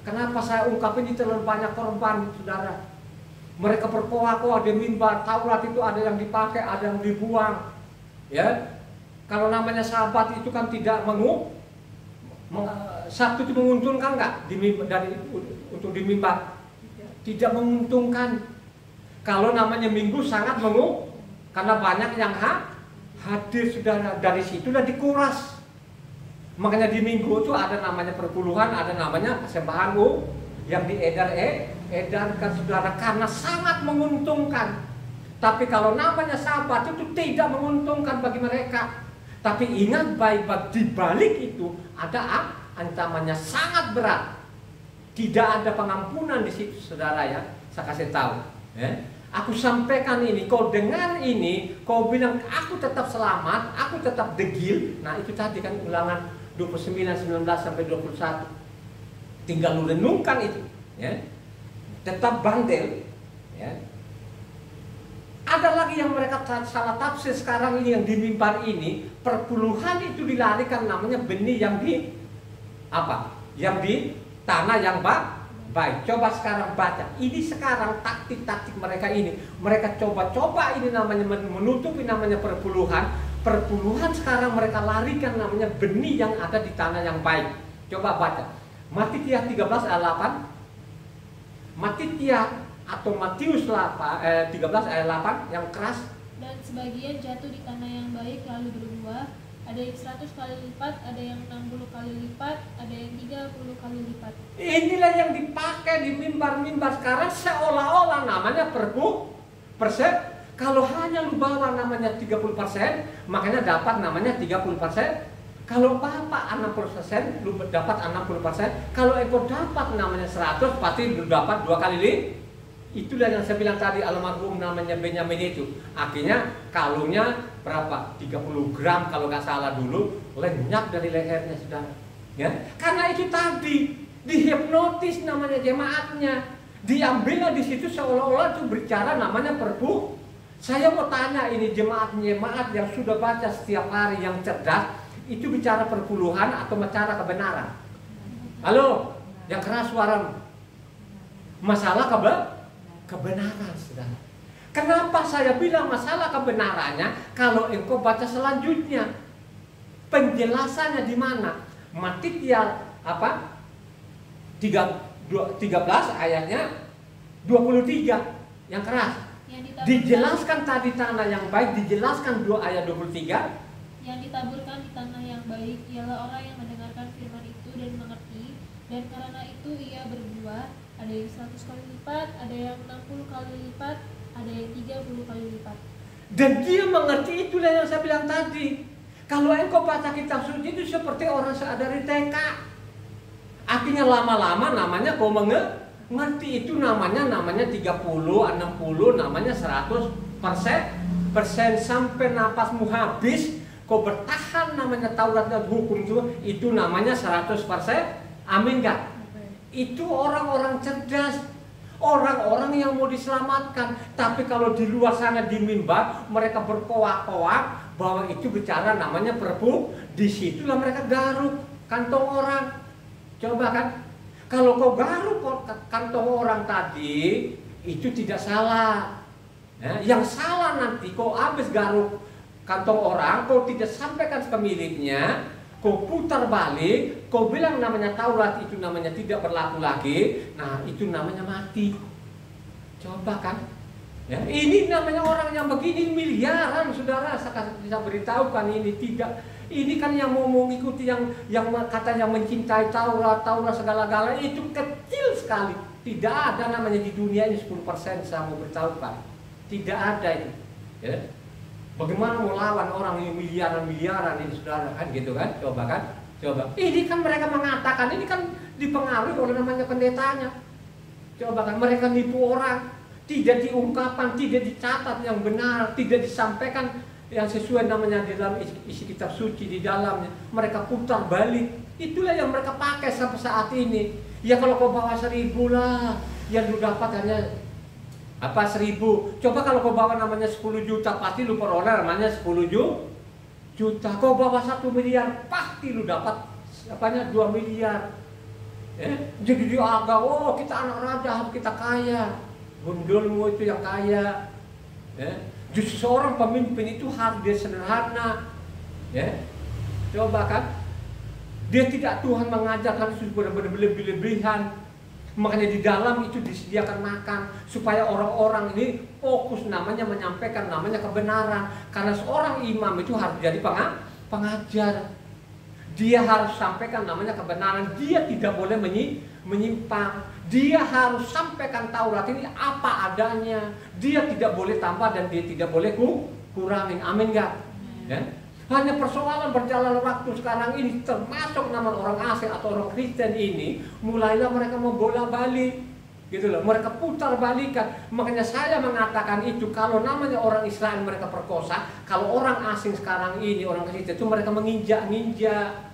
S1: Kenapa saya ungkap ini? Terlalu banyak korban saudara. Mereka berkoar-koar di mimbar, Taurat itu ada yang dipakai, ada yang dibuang. Ya, kalau namanya sahabat itu kan tidak Sabtu itu menguntungkan nggak untuk di mimbar? Tidak menguntungkan. Kalau namanya Minggu sangat karena banyak yang hadir saudara, dari situlah dikuras. Makanya di Minggu itu ada namanya perpuluhan, ada namanya persembahan yang edarkan saudara karena sangat menguntungkan. Tapi kalau namanya Sabat itu tidak menguntungkan bagi mereka. Tapi ingat baik-baik, di balik itu ada ancamannya sangat berat. Tidak ada pengampunan di situ saudara ya. Saya kasih tahu. Ya. Aku sampaikan ini, kau dengar ini, kau bilang aku tetap selamat, aku tetap degil. Nah itu tadi kan Ulangan 29, 19 sampai 21. Tinggal lu renungkan itu. Ya. Tetap bandel. Ya. Ada lagi yang mereka salah tafsir sekarang ini yang di mimbar ini, perpuluhan itu dilarikan namanya benih yang di Yang di tanah yang baik. Coba sekarang baca. Ini sekarang taktik-taktik mereka ini. Mereka coba-coba ini namanya menutupi namanya perpuluhan. Perpuluhan sekarang mereka larikan namanya benih yang ada di tanah yang baik. Coba baca. Matius 13 ayat 8. Matius 13 ayat 8 yang keras.
S2: Dan sebagian jatuh di tanah yang baik lalu berbuah, ada yang 100 kali lipat, ada yang 60 kali lipat, ada yang 30 kali lipat.
S1: Inilah yang dipakai di mimbar-mimbar sekarang, seolah-olah namanya persen. Kalau hanya lu bawa namanya 30%, makanya dapat namanya 30%. Kalau bapak 60%, lu dapat 60%. Kalau engkau dapat namanya 100, pasti lu dapat 2 kali lipat. Itulah yang saya bilang tadi, almarhum namanya Benyamin itu. Akhirnya kalungnya berapa? 30 gram kalau nggak salah dulu, lenyap dari lehernya saudara. Ya? Karena itu tadi dihipnotis namanya jemaatnya. Diambilnya di situ seolah-olah itu bicara namanya perpu. Saya mau tanya ini jemaat-jemaat yang sudah baca setiap hari yang cerdas, itu bicara perpuluhan atau bicara kebenaran? Halo, yang keras suara. Masalah kebenaran, saudara. Kenapa saya bilang masalah kebenarannya? Kalau engkau baca selanjutnya, penjelasannya di mana? Matius 13 ayatnya 23 yang keras. Dijelaskan tadi tanah yang baik, dijelaskan 2 ayat 23.
S2: Yang ditaburkan di tanah yang baik ialah orang yang mendengarkan firman itu dan mengerti, dan karena itu ia berbuah. Ada yang 100 kali lipat, ada yang 60 kali lipat, ada yang 30 kali lipat.
S1: Dan dia mengerti, itulah yang saya bilang tadi. Kalau engkau baca kitab suci itu seperti orang dari TK. Artinya lama-lama namanya kau mengerti, itu namanya 30, 60, namanya 100% sampai napasmu habis. Kau bertahan namanya Taurat dan hukum itu namanya 100%. Amin gak? Itu orang-orang cerdas, orang-orang yang mau diselamatkan. Tapi kalau di luar sana di mimbar mereka berkoak-koak bahwa itu bicara namanya perpu, disitulah mereka garuk kantong orang. Coba kan, kalau kau garuk kantong orang tadi itu tidak salah. Yang salah nanti kau habis garuk kantong orang, kau tidak sampaikan ke miliknya, kau putar balik, kau bilang namanya Taurat itu namanya tidak berlaku lagi, nah itu namanya mati. Coba kan? Ya, ini namanya orang yang begini miliaran, saudara. Saya bisa beritahukan ini tidak. Ini kan yang mau mengikuti yang katanya mencintai Taurat segala-galanya itu kecil sekali. Tidak ada namanya di dunia ini 10%, saya mau beritahukan. Tidak ada itu. Ya. Bagaimana mau lawan orang yang miliaran ini, saudara, kan gitu kan? Coba kan? Coba. Ini kan mereka mengatakan, ini kan dipengaruhi oleh namanya pendetanya. Coba kan, mereka nipu orang, tidak diungkapkan, tidak dicatat yang benar, tidak disampaikan yang sesuai namanya di dalam isi kitab suci di dalamnya. Mereka putar balik. Itulah yang mereka pakai sampai saat ini. Ya kalau kau bawa 1.000 lah, yang lu dapat hanya 1.000. Coba kalau kau bawa namanya 10 juta, pasti lu peroleh namanya 10 juta. Kau bawa 1 miliar, pasti lu dapat 2 miliar. Jadi dia agak, oh kita anak raja, kita kaya. Gundulmu itu yang kaya. Justru seorang pemimpin itu harus dia sederhana. Coba kan, dia tidak Tuhan mengajarkan itu benar-benar berlebihan. Makanya di dalam itu disediakan makan supaya orang-orang ini fokus namanya menyampaikan namanya kebenaran. Karena seorang imam itu harus jadi pengajar. Dia harus sampaikan namanya kebenaran. Dia tidak boleh menyimpang. Dia harus sampaikan Taurat ini apa adanya. Dia tidak boleh tambah dan dia tidak boleh kurangin. Amin gak? Ya? Hanya persoalan berjalan waktu sekarang ini, termasuk nama orang asing atau orang Kristen ini, mulailah mereka membola balik, gitu loh. Mereka putar balikan. Makanya saya mengatakan itu, kalau namanya orang Israel mereka perkosa, kalau orang asing sekarang ini orang Kristen itu mereka menginjak-injak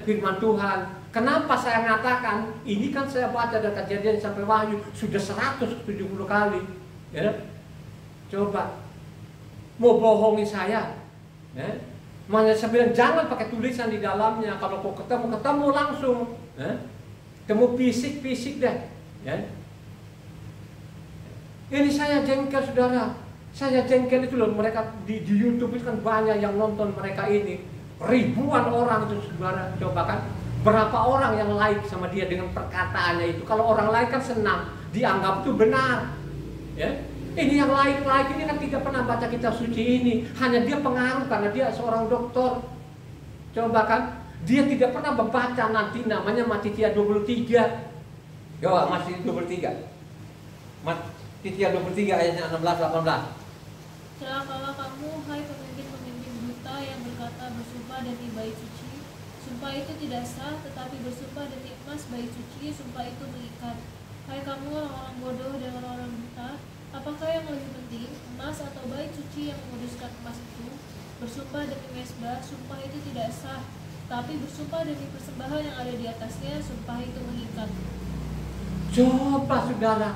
S1: firman Tuhan. Kenapa saya mengatakan ini? Kan saya baca dari Kejadian sampai Wahyu sudah 170 kali. Coba mau bohongi saya? Makanya saya bilang jangan pakai tulisan di dalamnya. Kalau kau ketemu langsung, ketemu fisik deh. Ini saya jengkel, saudara. Saya jengkel itu loh, mereka di YouTube itu kan banyak yang nonton mereka ini. Ribuan orang itu, saudara. Coba kan, berapa orang yang like sama dia dengan perkataannya itu. Kalau orang like kan senang, dianggap itu benar. Ini yang like ini kan tidak pernah baca kitab suci ini. Hanya dia pengaruh karena dia seorang dokter. Coba kan, dia tidak pernah membaca nanti namanya Matitia 23. Coba masih 23. Matitia 23 ayatnya 16-18.
S2: Celakalah kamu, hai pemimpin-pemimpin buta yang berkata bersumpah demi bait suci. Sumpah itu tidak sah, tetapi bersumpah demi emas bait suci, sumpah itu mengikat. Hai kamu orang-orang bodoh dan orang-orang buta, apakah yang lebih penting, emas atau bait suci yang menguduskan emas itu? Bersumpah demi mezbah, sumpah itu tidak sah, tapi bersumpah demi persembahan yang ada di atasnya, sumpah itu mengikat.
S1: Coba saudara,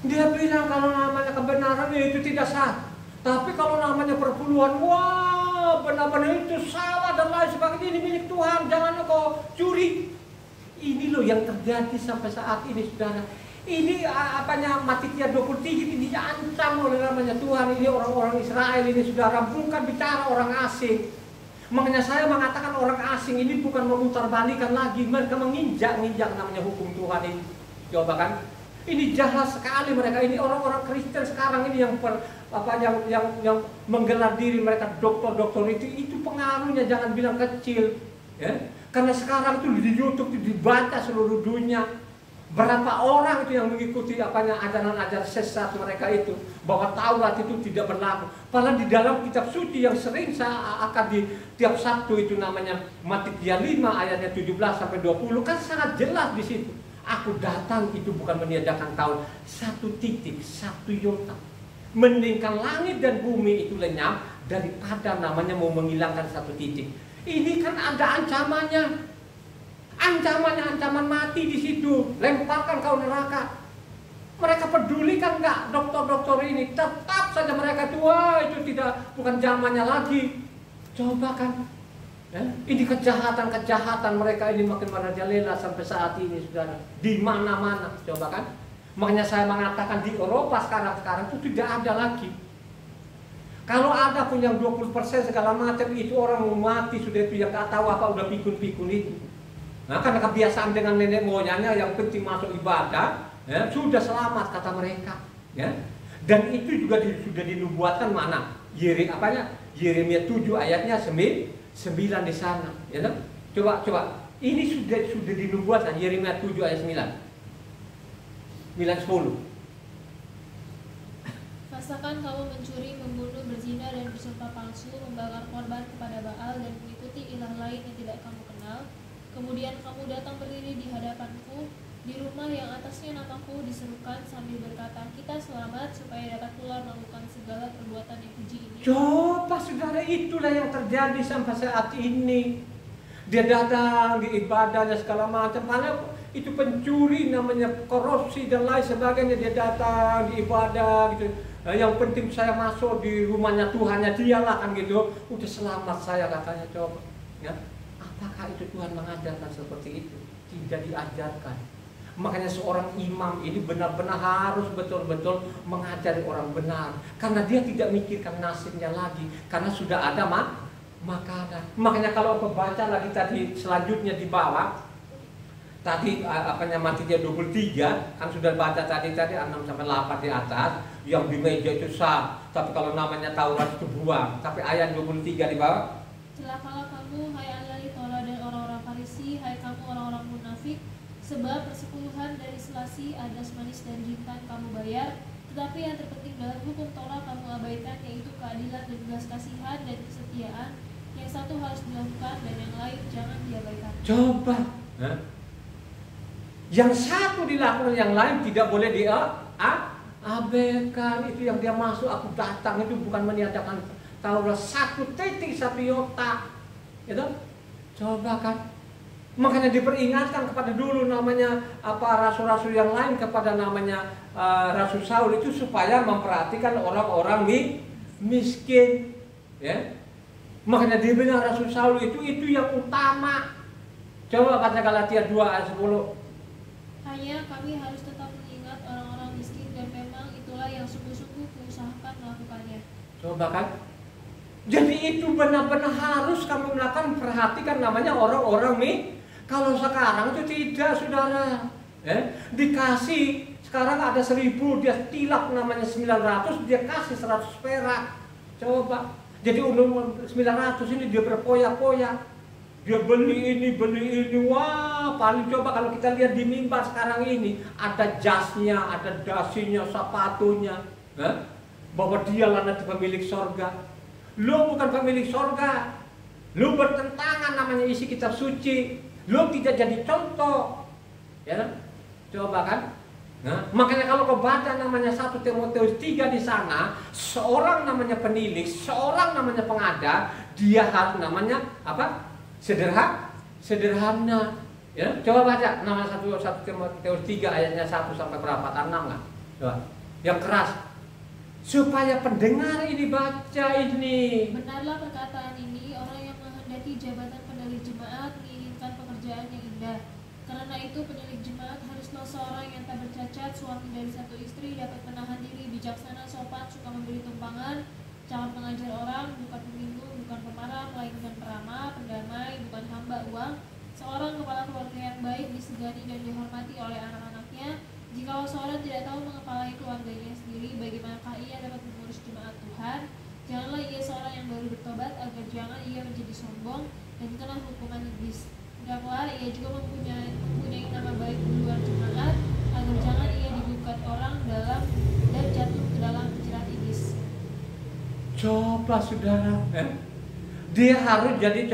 S1: dia bilang kalau namanya kebenaran itu tidak sah, tapi kalau namanya perpuluhan, wah benar-benar itu salah dan lain sebagainya, ini milik Tuhan, jangan kau curi. Ini loh yang terjadi sampai saat ini, saudara. Ini Matitia 23 ini diancam oleh namanya Tuhan. Ini orang-orang Israel ini, saudara, bukan bicara orang asing. Makanya saya mengatakan orang asing ini bukan memutarbalikkan lagi, mereka menginjak-injak namanya hukum Tuhan ini. Coba kan, ini jahat sekali mereka ini. Orang-orang Kristen sekarang ini yang menggelar diri mereka dokter-dokter itu pengaruhnya jangan bilang kecil, karena sekarang itu di YouTube itu dibaca seluruh dunia. Berapa orang itu yang mengikuti ajaran-ajaran sesat mereka itu, bahwa Taurat itu tidak berlaku. Padahal di dalam kitab suci yang sering saya akan di tiap Sabtu itu namanya Matitia 5 ayatnya 17-20 kan sangat jelas di situ. Aku datang itu bukan meniadakan Taurat, satu titik, satu iota. Mendingkan langit dan bumi itu lenyap daripada namanya mau menghilangkan satu titik. Ini kan ada ancamannya. Ancaman mati di situ, lemparkan kau neraka. Mereka pedulikan nggak dokter-dokter ini? Tetap saja mereka tua itu bukan zamannya lagi. Coba kan, ini kejahatan mereka ini makin merajalela sampai saat ini, saudara. Di mana-mana, coba kan. Makanya saya mengatakan di Eropa sekarang itu tidak ada lagi. Kalau ada pun yang 20% segala macam, itu orang mau mati sudah, itu yang gak tahu apa udah pikun-pikun itu. Nah, karena kebiasaan dengan nenek moyangnya yang penting masuk ibadah, ya, sudah selamat kata mereka, ya. Dan itu juga sudah dinubuatkan mana? Yeremia 7 ayatnya 9 di sana, ya kan? Coba. Ini sudah dinubuatkan Yeremia 7 ayat 9, 10.
S2: Rasakan kamu mencuri, membunuh, berzina, dan bersumpah palsu, membakar korban kepada Baal, dan mengikuti ilah lain yang tidak kamu kenal. Kemudian kamu datang berdiri di hadapanku, di rumah yang atasnya namaku diserukan sambil berkata, kita selamat, supaya dapat pula melakukan segala perbuatan yang keji ini.
S1: Coba saudara, itulah yang terjadi sampai saat ini. Dia datang di ibadahnya segala macam, karena itu pencuri namanya, korupsi dan lain sebagainya. Dia datang di ibadah gitu. Yang penting saya masuk di rumahnya Tuhannya dialah kan gitu. Udah selamat saya katanya. Coba, ya. Apakah itu Tuhan mengajarkan seperti itu? Tidak diajarkan. Makanya seorang imam ini benar-benar harus betul-betul mengajari orang benar, karena dia tidak mikirkan nasibnya lagi, karena sudah ada makanan. Makanya kalau aku baca lagi tadi selanjutnya di bawah, tadi Matius 23 kan sudah baca tadi 6-8 di atas, yang di meja itu sah, tapi kalau namanya Taurat itu buang. Tapi ayat 23 di bawah,
S2: celakalah kamu, hai ahli Taurat dan orang-orang Farisi, hai kamu orang-orang munafik, sebab persepuluhan dari selasi, adas manis dan jintan kamu bayar, tetapi yang terpenting dalam hukum Taurat kamu abaikan, yaitu keadilan dan belas kasihan dan kesetiaan. Yang satu harus dilakukan dan yang lain jangan diabaikan.
S1: Coba, yang satu dilakukan, yang lain tidak boleh diabaikan. Itu yang dia masuk, aku datang itu bukan meniadakan Taurat, 1 titik 1 iota, gitu. Coba kan. Makanya diperingatkan kepada dulu namanya rasul-rasul yang lain kepada namanya Rasul Saul itu supaya memperhatikan orang-orang miskin, ya. Makanya dibilang Rasul Saul itu yang utama. Coba baca Galatia 2 ayat 10.
S2: Hanya kami harus tetap mengingat orang-orang miskin, dan memang itulah yang sungguh-sungguh kuusahakan melakukannya.
S1: Coba kan. Jadi itu benar-benar harus kami melakukan, perhatikan namanya orang-orang Kalau sekarang itu tidak, saudara. Dikasih, sekarang ada 1000, dia tilak namanya 900, dia kasih 100 perak. Coba. Jadi untuk 900 ini dia berpoya-poya. Dia beli ini, wah paling. Coba kalau kita lihat di mimbar sekarang ini, ada jasnya, ada dasinya, sepatunya, bahwa dialah nanti pemilik sorga. Lu bukan pemilik sorga, lu bertentangan namanya isi kitab suci, lu tidak jadi contoh, ya kan? Coba kan? Nah, makanya kalau kau baca namanya 1 Timotius 3 di sana, seorang namanya penilik, seorang namanya pengada, dia harus namanya apa? Sederhana. Ya, coba baca namanya 1 Timotius 3 ayatnya 1 sampai berapa? 6 nggak? Coba. Yang keras. Supaya pendengar ini baca ini.
S2: Benarlah perkataan ini, orang yang menghendaki jabatan pendali jemaat menginginkan pekerjaan yang indah. Karena itu penilik jemaat haruslah seorang yang tak bercacat, suami dari 1 istri, dapat menahan diri, bijaksana, sopan, suka memberi tumpangan, jangan mengajar orang, bukan peminggu, bukan pemarah, melainkan peramah, pendamai, bukan hamba uang. Seorang kepala keluarga yang baik, disegani dan dihormati oleh anak-anaknya. Jikalau seorang tidak tahu mengepalai keluarganya sendiri, bagaimanakah ia dapat mengurus jemaat Tuhan? Janganlah ia seorang yang baru bertobat, agar jangan ia menjadi sombong dan kena hukuman iblis. Hendaklah ia juga mempunyai nama baik di luar jemaat, agar jangan ia digugat orang dalam dan jatuh ke dalam jerat iblis.
S1: Coba saudara, dia harus jadi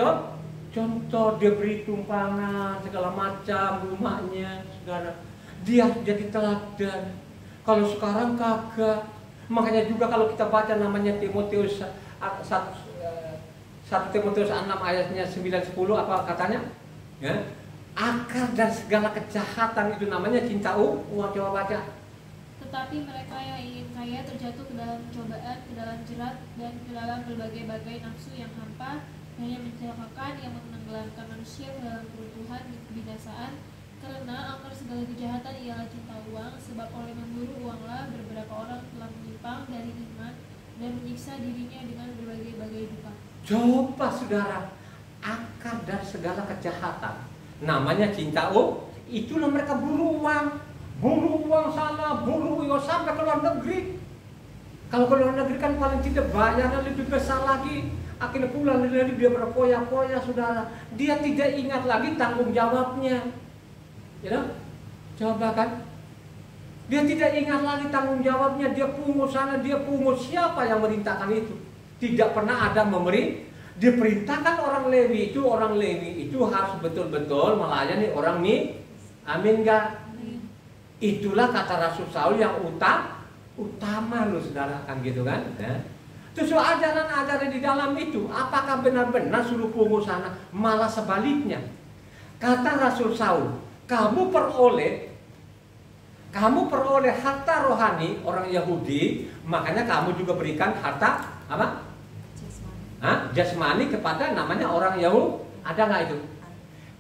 S1: contoh, dia beri tumpangan segala macam rumahnya, saudara. Dia jadi teladan. Kalau sekarang kagak. Makanya juga kalau kita baca namanya Timotius 1 Timotius 6 ayatnya 9-10 apa katanya? Ya. Akar dan segala kejahatan itu namanya cinta uang. Coba baca.
S2: Tetapi mereka yang ingin kaya terjatuh ke dalam cobaan, ke dalam jerat, dan ke dalam berbagai-bagai nafsu yang hampa, dan yang mencelakakan, yang menenggelamkan manusia ke dalam keruntuhan dan kebinasaan. Karena akar segala kejahatan ialah cinta uang, sebab oleh memburu uanglah beberapa orang telah menyimpang dari iman dan menyiksa menyiksa dirinya dengan berbagai-bagai duka.
S1: Coba saudara, akar dari segala kejahatan namanya cinta. Itulah mereka buru uang sana, buru uang sampai ke luar negeri. Kalau ke luar negeri kan paling tidak bayarnya lebih besar lagi. Akhirnya pulang dari dia berpoya-poya saudara. Dia tidak ingat lagi tanggung jawabnya. Ya, coba kan? Dia tidak ingat lagi tanggung jawabnya. Dia pungut sana, dia pungut. Siapa yang merintahkan itu? Tidak pernah ada diperintahkan orang Lewi itu harus betul-betul melayani orang nih. Amin gak? Itulah kata Rasul Saul yang utama loh saudara, kan gitu kan? Ya. Terus ajaran-ajaran di dalam itu, apakah benar-benar suruh pungut sana? Malah sebaliknya. Kata Rasul Saul, kamu peroleh harta rohani orang Yahudi, makanya kamu juga berikan harta apa? Jasmani kepada namanya orang Yahudi. Ada nggak itu?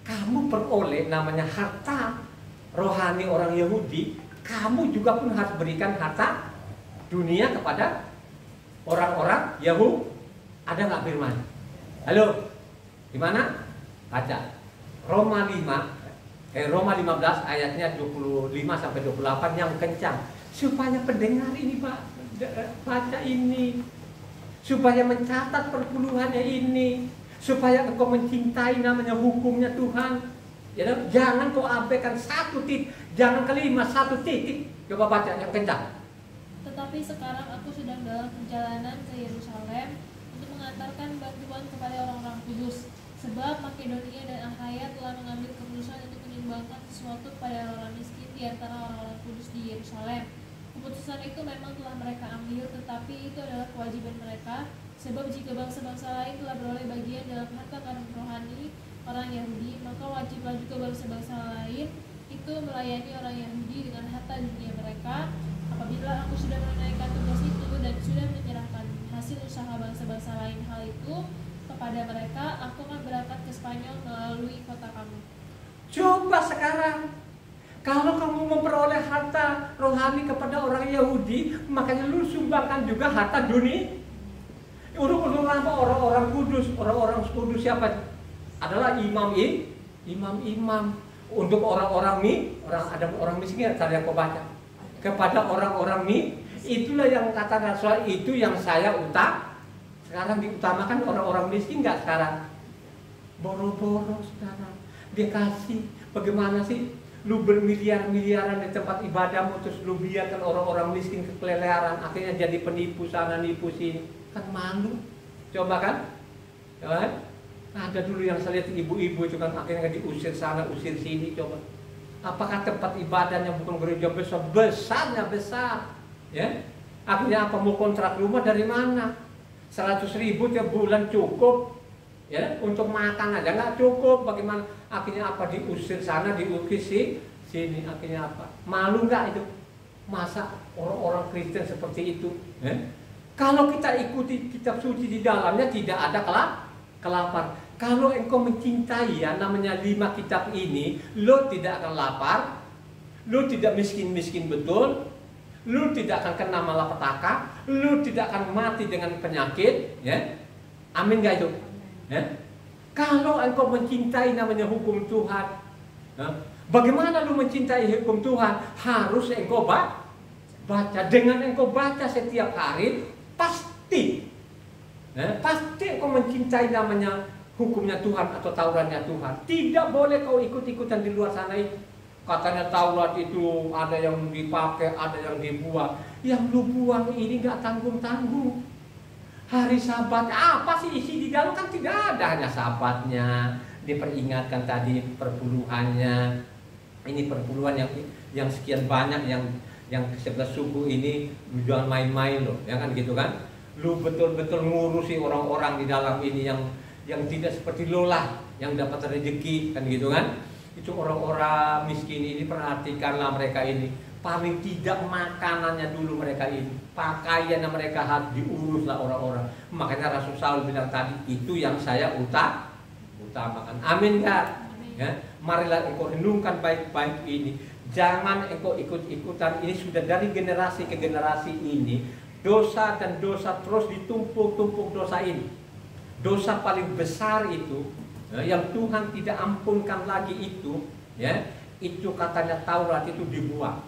S1: Kamu peroleh namanya harta rohani orang Yahudi, kamu juga pun harus berikan harta dunia kepada orang-orang Yahudi. Ada nggak firman? Halo, gimana? Baca Roma 15 ayatnya 25 sampai 28 yang kencang, supaya pendengar ini baca ini, supaya mencatat perpuluhannya ini, supaya engkau mencintai namanya hukumnya Tuhan. Ya, jangan kau abaikan satu titik, jangan kelima satu titik. Coba baca yang kencang.
S2: Tetapi sekarang aku sedang dalam perjalanan ke Yerusalem untuk mengantarkan bantuan kepada orang-orang kudus, sebab Makedonia dan Akhaya telah mengambil keputusan untuk menyumbangkan sesuatu kepada orang miskin di antara orang-orang kudus di Yerusalem. Keputusan itu memang telah mereka ambil, tetapi itu adalah kewajiban mereka, sebab jika bangsa-bangsa lain telah beroleh bagian dalam harta karun rohani orang Yahudi, maka wajiblah juga bangsa-bangsa lain itu melayani orang Yahudi dengan harta dunia mereka. Apabila aku sudah menunaikan tugas itu dan sudah menyerahkan hasil usaha bangsa-bangsa lain hal itu kepada mereka, aku akan berangkat ke Spanyol melalui kota kamu.
S1: Coba sekarang, kalau kamu memperoleh harta rohani kepada orang Yahudi, makanya lu sumbangkan juga harta dunia. Orang-orang kudus siapa? Adalah imam. Untuk orang-orang ada orang miskin, tadi yang kau baca. Kepada orang-orang itulah yang kata Rasul, itu yang saya sekarang diutamakan orang-orang miskin nggak sekarang? Boro-boro sekarang dia kasih. Bagaimana sih lu bermiliar-miliaran di tempat ibadahmu, terus lu biarkan orang-orang miskin keleleran, akhirnya jadi penipu sana nipu sini, kan malu. Coba kan? Ada dulu yang saya lihat ibu-ibu itu kan akhirnya diusir sana usir sini. Coba, apakah tempat ibadahnya bukan gereja besarnya besar, ya? Akhirnya apa, mau kontrak rumah dari mana? 100.000 tiap bulan cukup, ya? Untuk makan aja nggak cukup. Bagaimana? Akhirnya apa, diusir sana diukir sini. Akhirnya apa? Malu nggak itu? Masa orang-orang Kristen seperti itu? Ya? Kalau kita ikuti kitab suci di dalamnya tidak ada kelapar. Kalau engkau mencintai ya namanya 5 kitab ini, lo tidak akan lapar, lo tidak miskin-miskin betul, lo tidak akan kena malapetaka, lo tidak akan mati dengan penyakit, ya. Amin gak itu? Ya? Kalau engkau mencintai namanya hukum Tuhan, ya? Bagaimana lo mencintai hukum Tuhan? Harus engkau baca. Dengan engkau baca setiap hari, pasti engkau mencintai namanya hukumnya Tuhan atau Tauratnya Tuhan. Tidak boleh kau ikut-ikutan di luar sana itu. Katanya Taurat itu ada yang dipakai, ada yang dibuang. Yang lu buang ini gak tanggung-tanggung. Hari Sabat, apa sih isi di dalam? Kan tidak ada, hanya Sabatnya. Diperingatkan tadi perpuluhannya. Ini perpuluhan yang sekian banyak, yang 11 suku ini jangan main-main loh, ya kan gitu kan? Lu betul-betul ngurusi orang-orang di dalam ini yang tidak seperti lo lah, yang dapat rezeki, kan gitu kan? Itu orang-orang miskin ini, perhatikanlah mereka ini. Paling tidak makanannya dulu mereka ini, pakaian mereka harus diuruslah orang-orang. Makanya Rasul Saul bilang tadi, itu yang saya utamakan. Amin gak? Ya? Marilah engkau renungkan baik-baik ini. Jangan engkau ikut-ikutan. Ini sudah dari generasi ke generasi ini. dosa dan dosa terus ditumpuk-tumpuk dosa ini. Dosa paling besar itu yang Tuhan tidak ampunkan lagi itu, ya, itu katanya Taurat itu dibuang.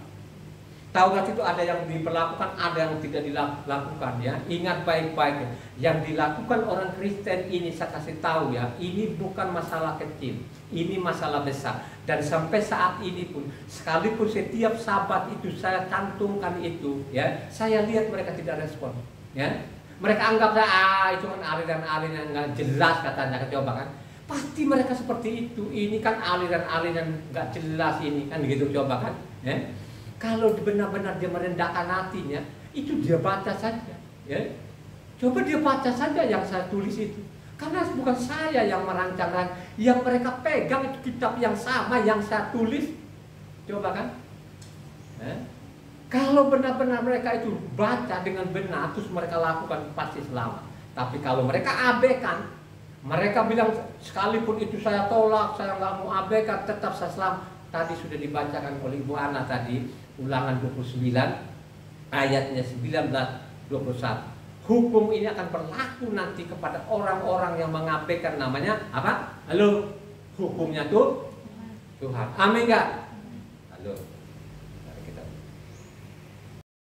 S1: Taurat itu ada yang diperlakukan, ada yang tidak dilakukan, ya. Ingat baik-baik, yang dilakukan orang Kristen ini saya kasih tahu, ya, ini bukan masalah kecil, ini masalah besar. Dan sampai saat ini pun, sekalipun setiap Sabat itu saya cantumkan itu, ya, saya lihat mereka tidak respon, ya. Mereka anggap itu kan aliran-aliran nggak jelas katanya, coba kan. Pasti mereka seperti itu. Ini kan aliran-aliran nggak jelas ini kan gitu, coba kan, ya. Kalau benar-benar dia merendahkan hatinya, itu dia baca saja, ya. Coba dia baca saja yang saya tulis itu. Karena bukan saya yang merancang, yang mereka pegang itu kitab yang sama yang saya tulis. Coba kan, ya. Kalau benar-benar mereka itu baca dengan benar, terus mereka lakukan, pasti selamat. Tapi kalau mereka abaikan, mereka bilang sekalipun itu saya tolak, saya nggak mau abaikan, tetap saya selamat. Tadi sudah dibacakan oleh Ibu Ana tadi, Ulangan 29 ayatnya 19-21. Hukum ini akan berlaku nanti kepada orang-orang yang mengabaikan namanya apa? Halo, hukumnya tuh Tuhan. Amin enggak? Halo.